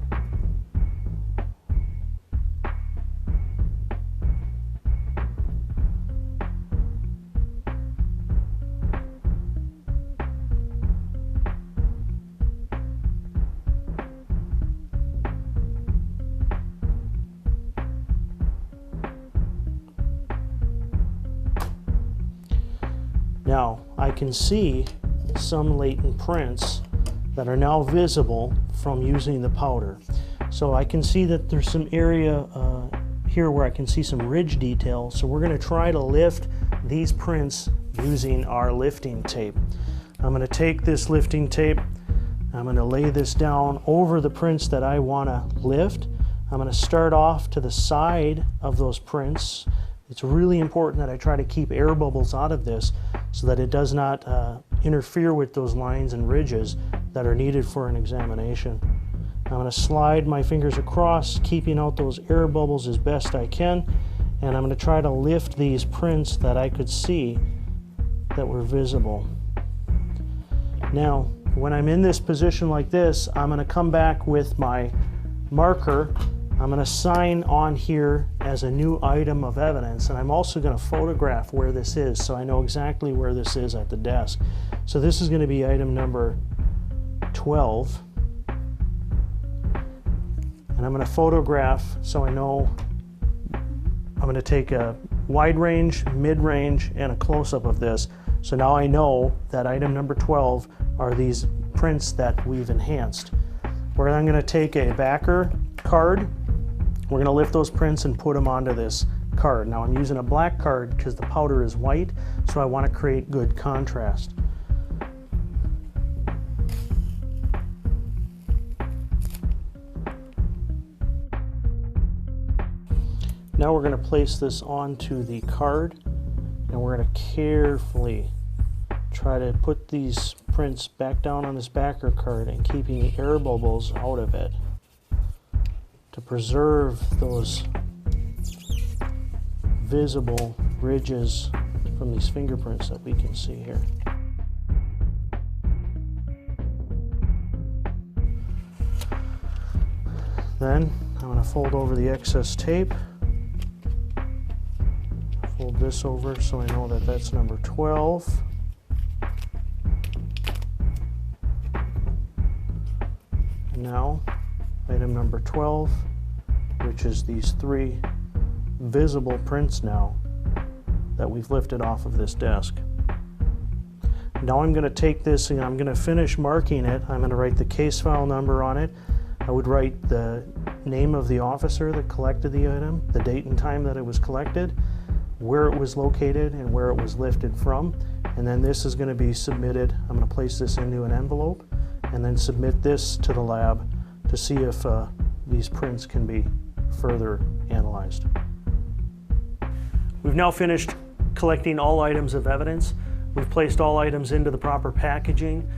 Now, I can see some latent prints that are now visible from using the powder. So I can see that there's some area here where I can see some ridge detail. So we're going to try to lift these prints using our lifting tape. I'm going to take this lifting tape, I'm going to lay this down over the prints that I want to lift. I'm going to start off to the side of those prints. It's really important that I try to keep air bubbles out of this so that it does not interfere with those lines and ridges that are needed for an examination. I'm going to slide my fingers across, keeping out those air bubbles as best I can, and I'm going to try to lift these prints that I could see that were visible. Now, when I'm in this position like this, I'm going to come back with my marker. I'm going to sign on here as a new item of evidence, and I'm also going to photograph where this is so I know exactly where this is at the desk. So this is going to be item number 12, and I'm going to photograph so I know. I'm going to take a wide range, mid range, and a close-up of this. So now I know that item number 12 are these prints that we've enhanced. Where I'm going to take a backer card. We're going to lift those prints and put them onto this card. Now I'm using a black card because the powder is white, so I want to create good contrast. Now we're going to place this onto the card, and we're going to carefully try to put these prints back down on this backer card and keeping the air bubbles out of it, to preserve those visible ridges from these fingerprints that we can see here. Then I'm going to fold over the excess tape, fold this over so I know that that's number 12. And now item number 12, which is these 3 visible prints now that we've lifted off of this desk. Now I'm going to take this and I'm going to finish marking it. I'm going to write the case file number on it. I would write the name of the officer that collected the item, the date and time that it was collected, where it was located, and where it was lifted from. And then this is going to be submitted. I'm going to place this into an envelope and then submit this to the lab to see if these prints can be further analyzed. We've now finished collecting all items of evidence. We've placed all items into the proper packaging.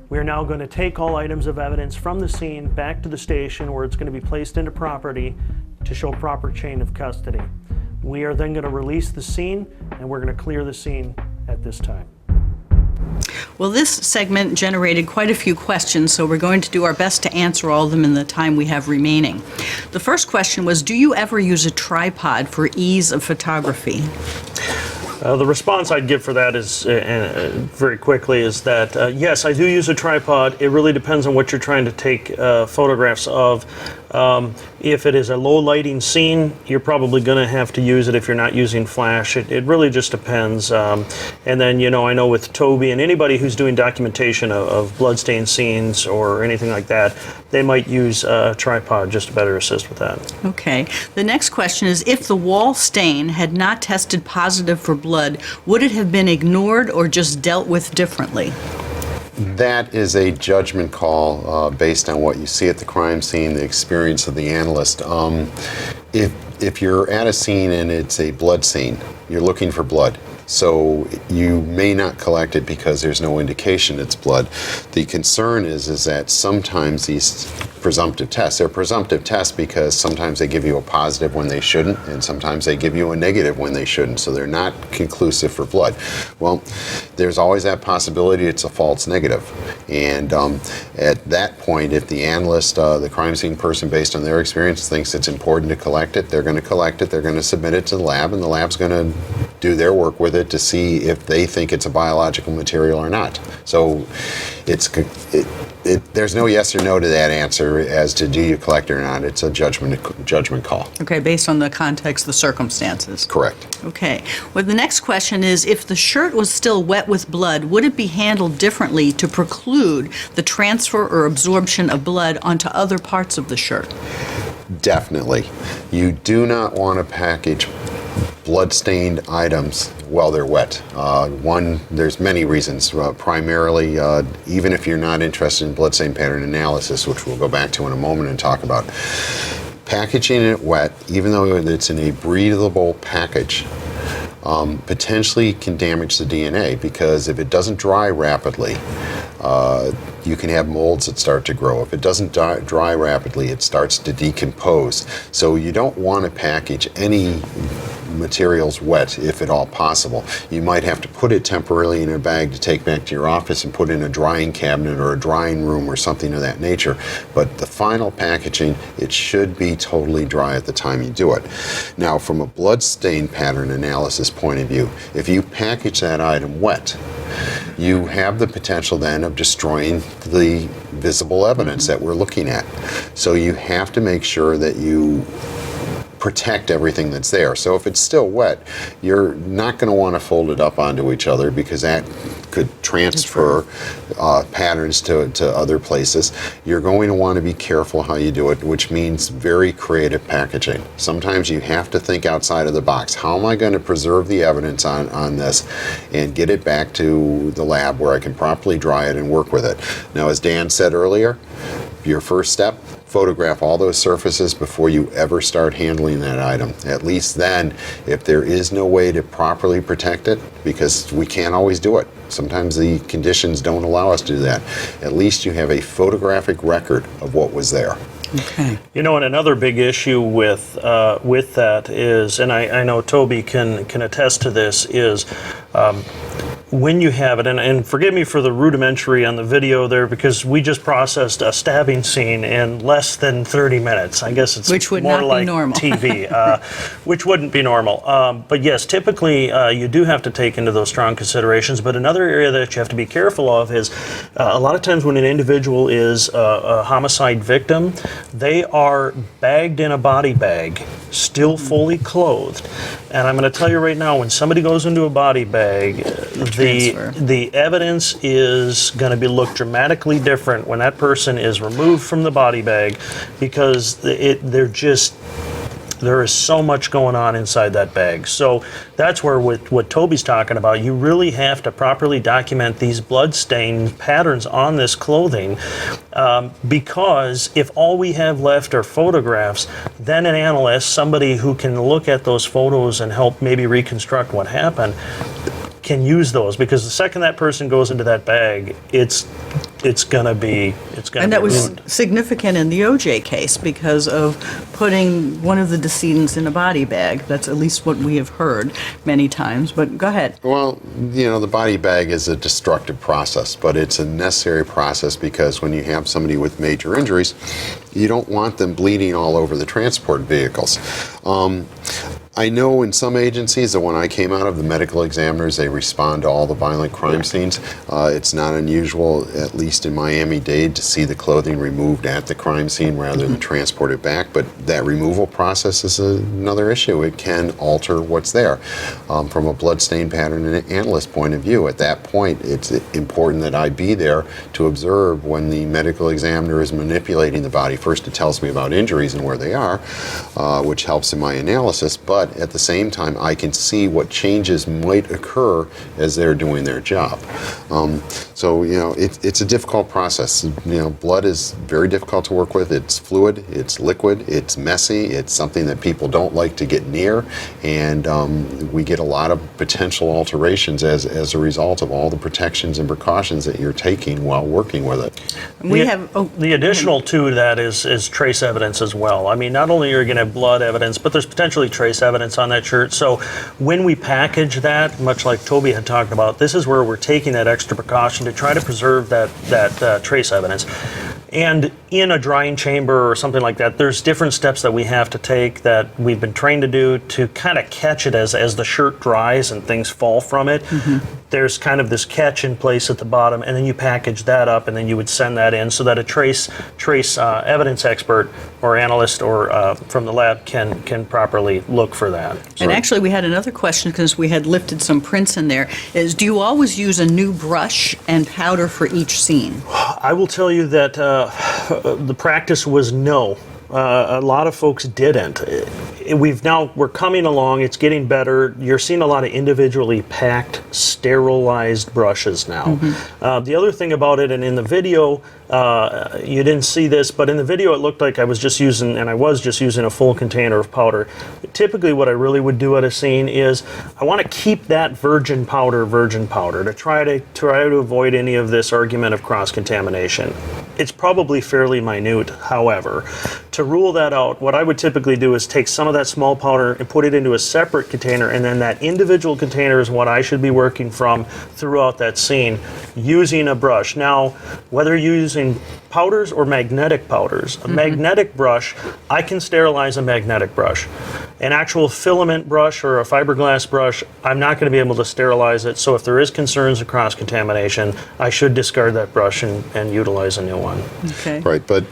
We are now going to take all items of evidence from the scene back to the station where it's going to be placed into property to show proper chain of custody. We are then going to release the scene, and we're going to clear the scene at this time.
Well, this segment generated quite a few questions, so we're going to do our best to answer all of them in the time we have remaining. The first question was, do you ever use a tripod for ease of photography?
The response I'd give for that is, very quickly, is that yes, I do use a tripod. It really depends on what you're trying to take photographs of. If it is a low lighting scene, you're probably going to have to use it if you're not using flash. It really just depends. And then, I know with Toby and anybody who's doing documentation of bloodstained scenes or anything like that, they might use a tripod just to better assist with that.
Okay. The next question is, if the wall stain had not tested positive for blood, would it have been ignored or just dealt with differently?
That is a judgment call based on what you see at the crime scene, the experience of the analyst. If you're at a scene and it's a blood scene, you're looking for blood. So you may not collect it because there's no indication it's blood. The concern is that sometimes these presumptive tests, they're presumptive tests because sometimes they give you a positive when they shouldn't, and sometimes they give you a negative when they shouldn't, so they're not conclusive for blood. Well, there's always that possibility it's a false negative. And at that point, if the analyst, the crime scene person, based on their experience, thinks it's important to collect it, they're going to collect it, they're going to submit it to the lab, and the lab's going to do their work with it to see if they think it's a biological material or not. So there's no yes or no to that answer as to do you collect it or not. It's a judgment call.
Okay, based on the context, the circumstances.
Correct.
Okay. Well, the next question is, if the shirt was still wet with blood, would it be handled differently to preclude the transfer or absorption of blood onto other parts of the shirt?
Definitely. You do not want to package blood-stained items while they're wet. One, there's many reasons. Primarily, even if you're not interested in blood-stain pattern analysis, which we'll go back to in a moment and talk about, packaging it wet, even though it's in a breathable package, potentially can damage the DNA, because if it doesn't dry rapidly, you can have molds that start to grow. If it doesn't dry rapidly, it starts to decompose. So you don't want to package any materials wet if at all possible. You might have to put it temporarily in a bag to take back to your office and put in a drying cabinet or a drying room or something of that nature. But the final packaging, it should be totally dry at the time you do it. Now, from a blood stain pattern analysis point of view, if you package that item wet, you have the potential then of destroying the visible evidence that we're looking at. So you have to make sure that you protect everything that's there. So if it's still wet, you're not going to want to fold it up onto each other, because that could transfer patterns to other places. You're going to want to be careful how you do it, which means very creative packaging. Sometimes you have to think outside of the box. How am I going to preserve the evidence on this and get it back to the lab where I can properly dry it and work with it? Now, as Dan said earlier, your first step, photograph all those surfaces before you ever start handling that item. At least then, if there is no way to properly protect it, because we can't always do it, sometimes the conditions don't allow us to do that, at least you have a photographic record of what was there.
Okay.
And another big issue with that is, and I know Toby can attest to this, is when you have it, and forgive me for the rudimentary on the video there, because we just processed a stabbing scene in less than 30 minutes. I guess it's
which would
more
not
like
be normal.
TV, which wouldn't be normal. But yes, typically you do have to take into those strong considerations. But another area that you have to be careful of is a lot of times when an individual is a homicide victim, they are bagged in a body bag, still fully clothed. And I'm going to tell you right now, when somebody goes into a body bag, the evidence is going to be looked dramatically different when that person is removed from the body bag, because there is so much going on inside that bag. So that's where, with what Toby's talking about, you really have to properly document these blood stain patterns on this clothing, because if all we have left are photographs, then an analyst, somebody who can look at those photos and help maybe reconstruct what happened, can use those, because the second that person goes into that bag, it's it's going to be
And that was
ruined.
significant in the OJ case because of putting one of the decedents in a body bag. That's at least what we have heard many times, but go ahead.
Well, the body bag is a destructive process, but it's a necessary process because when you have somebody with major injuries, you don't want them bleeding all over the transport vehicles. I know in some agencies, that when I came out of, the medical examiners, they respond to all the violent crime scenes. It's not unusual, at least in Miami-Dade, to see the clothing removed at the crime scene rather than transported back. But that removal process is another issue. It can alter what's there. From a bloodstain pattern and analyst point of view, at that point, it's important that I be there to observe when the medical examiner is manipulating the body. First, it tells me about injuries and where they are, which helps in my analysis. But at the same time, I can see what changes might occur as they're doing their job. So, it's a difficult process. Blood is very difficult to work with. It's fluid, it's liquid, it's messy, it's something that people don't like to get near, and we get a lot of potential alterations as a result of all the protections and precautions that you're taking while working with it.
The additional to that is trace evidence as well. I mean, not only are you going to have blood evidence, but there's potentially trace evidence on that shirt. So when we package that, much like Toby had talked about, this is where we're taking that extra precaution to try to preserve that trace evidence. And in a drying chamber or something like that, there's different steps that we have to take that we've been trained to do to kind of catch it as the shirt dries and things fall from it. Mm-hmm. There's kind of this catch in place at the bottom, and then you package that up, and then you would send that in so that a trace evidence expert or analyst or from the lab can properly look for that.
And actually, we had another question because we had lifted some prints in there. Do you always use a new brush and powder for each scene?
I will tell you that the practice was no. A lot of folks didn't. We're coming along, it's getting better. You're seeing a lot of individually packed, sterilized brushes now. Mm-hmm. The other thing about it, and in the video, you didn't see this, but in the video it looked like I was just using a full container of powder. Typically what I really would do at a scene is I want to keep that virgin powder to try to avoid any of this argument of cross-contamination. It's probably fairly minute, however. To rule that out, what I would typically do is take some of that small powder and put it into a separate container, and then that individual container is what I should be working from throughout that scene using a brush. Now, whether you're using powders or magnetic powders, a magnetic brush, I can sterilize a magnetic brush. An actual filament brush or a fiberglass brush, I'm not going to be able to sterilize it, so if there is concerns of cross-contamination, I should discard that brush and utilize a new one.
Okay.
Right, but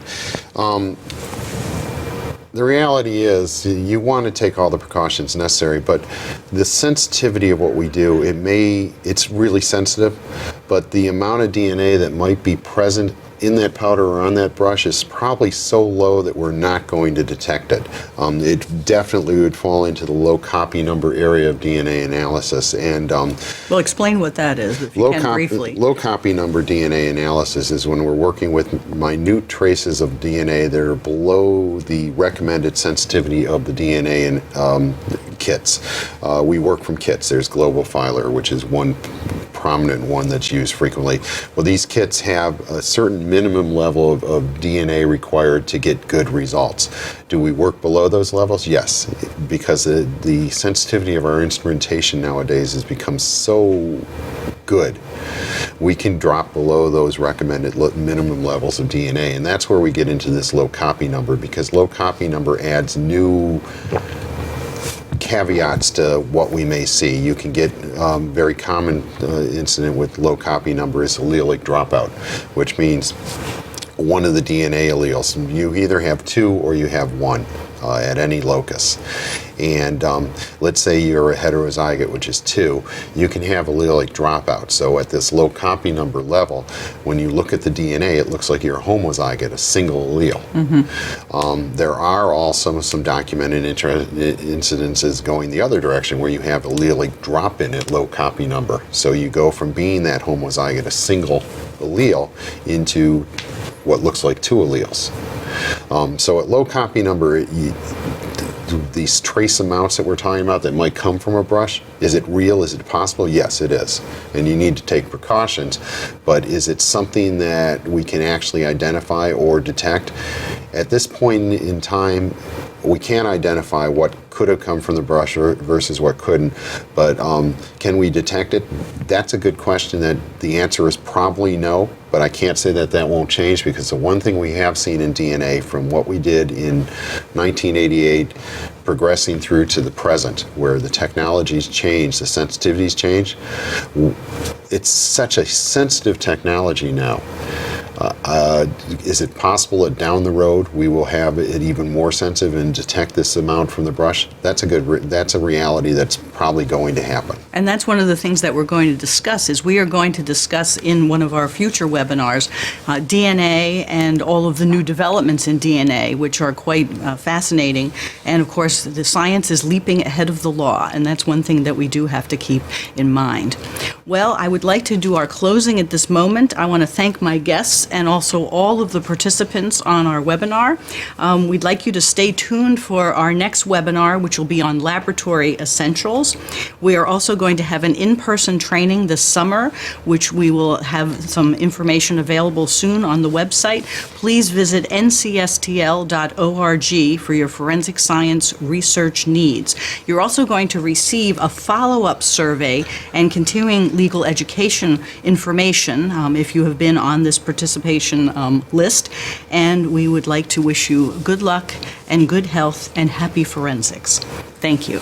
the reality is you want to take all the precautions necessary, but the sensitivity of what we do, it's really sensitive, but the amount of DNA that might be present in that powder or on that brush is probably so low that we're not going to detect it. It definitely would fall into the low copy number area of DNA analysis. And
well, explain what that is, if you can briefly.
Low copy number DNA analysis is when we're working with minute traces of DNA that are below the recommended sensitivity of the DNA in kits. We work from kits. There's Global Filer, which is one prominent one that's used frequently. Well, these kits have a certain minimum level of DNA required to get good results. Do we work below those levels? Yes, because the sensitivity of our instrumentation nowadays has become so good. We can drop below those recommended minimum levels of DNA, and that's where we get into this low copy number, because low copy number adds new caveats to what we may see. You can get very common incident with low copy number is allelic dropout, which means one of the DNA alleles. You either have two or you have one at any locus. And let's say you're a heterozygote, which is 2, you can have allelic dropout. So at this low copy number level, when you look at the DNA, it looks like you're a homozygote, a single allele. Mm-hmm. There are also some documented incidences going the other direction where you have allelic drop-in at low copy number. So you go from being that homozygote, a single allele, into what looks like 2 alleles. So at low copy number, these trace amounts that we're talking about that might come from a brush, is it real? Is it possible? Yes, it is. And you need to take precautions. But is it something that we can actually identify or detect? At this point in time, we can't identify what could have come from the brush versus what couldn't, but can we detect it? That's a good question. That the answer is probably no, but I can't say that that won't change, because the one thing we have seen in DNA from what we did in 1988 progressing through to the present, where the technologies change, the sensitivities change, it's such a sensitive technology now. Is it possible that down the road we will have it even more sensitive and detect this amount from the brush? That's a reality that's probably going to happen.
And that's one of the things that we're going to discuss. Is we are going to discuss in one of our future webinars DNA and all of the new developments in DNA, which are quite fascinating. And of course, the science is leaping ahead of the law, and that's one thing that we do have to keep in mind. Well, I would like to do our closing at this moment. I want to thank my guests and also all of the participants on our webinar. We'd like you to stay tuned for our next webinar, which will be on laboratory essentials. We are also going to have an in-person training this summer, which we will have some information available soon on the website. Please visit ncstl.org for your forensic science research needs. You're also going to receive a follow-up survey and continuing legal education information if you have been on this participation list, and we would like to wish you good luck and good health and happy forensics. Thank you.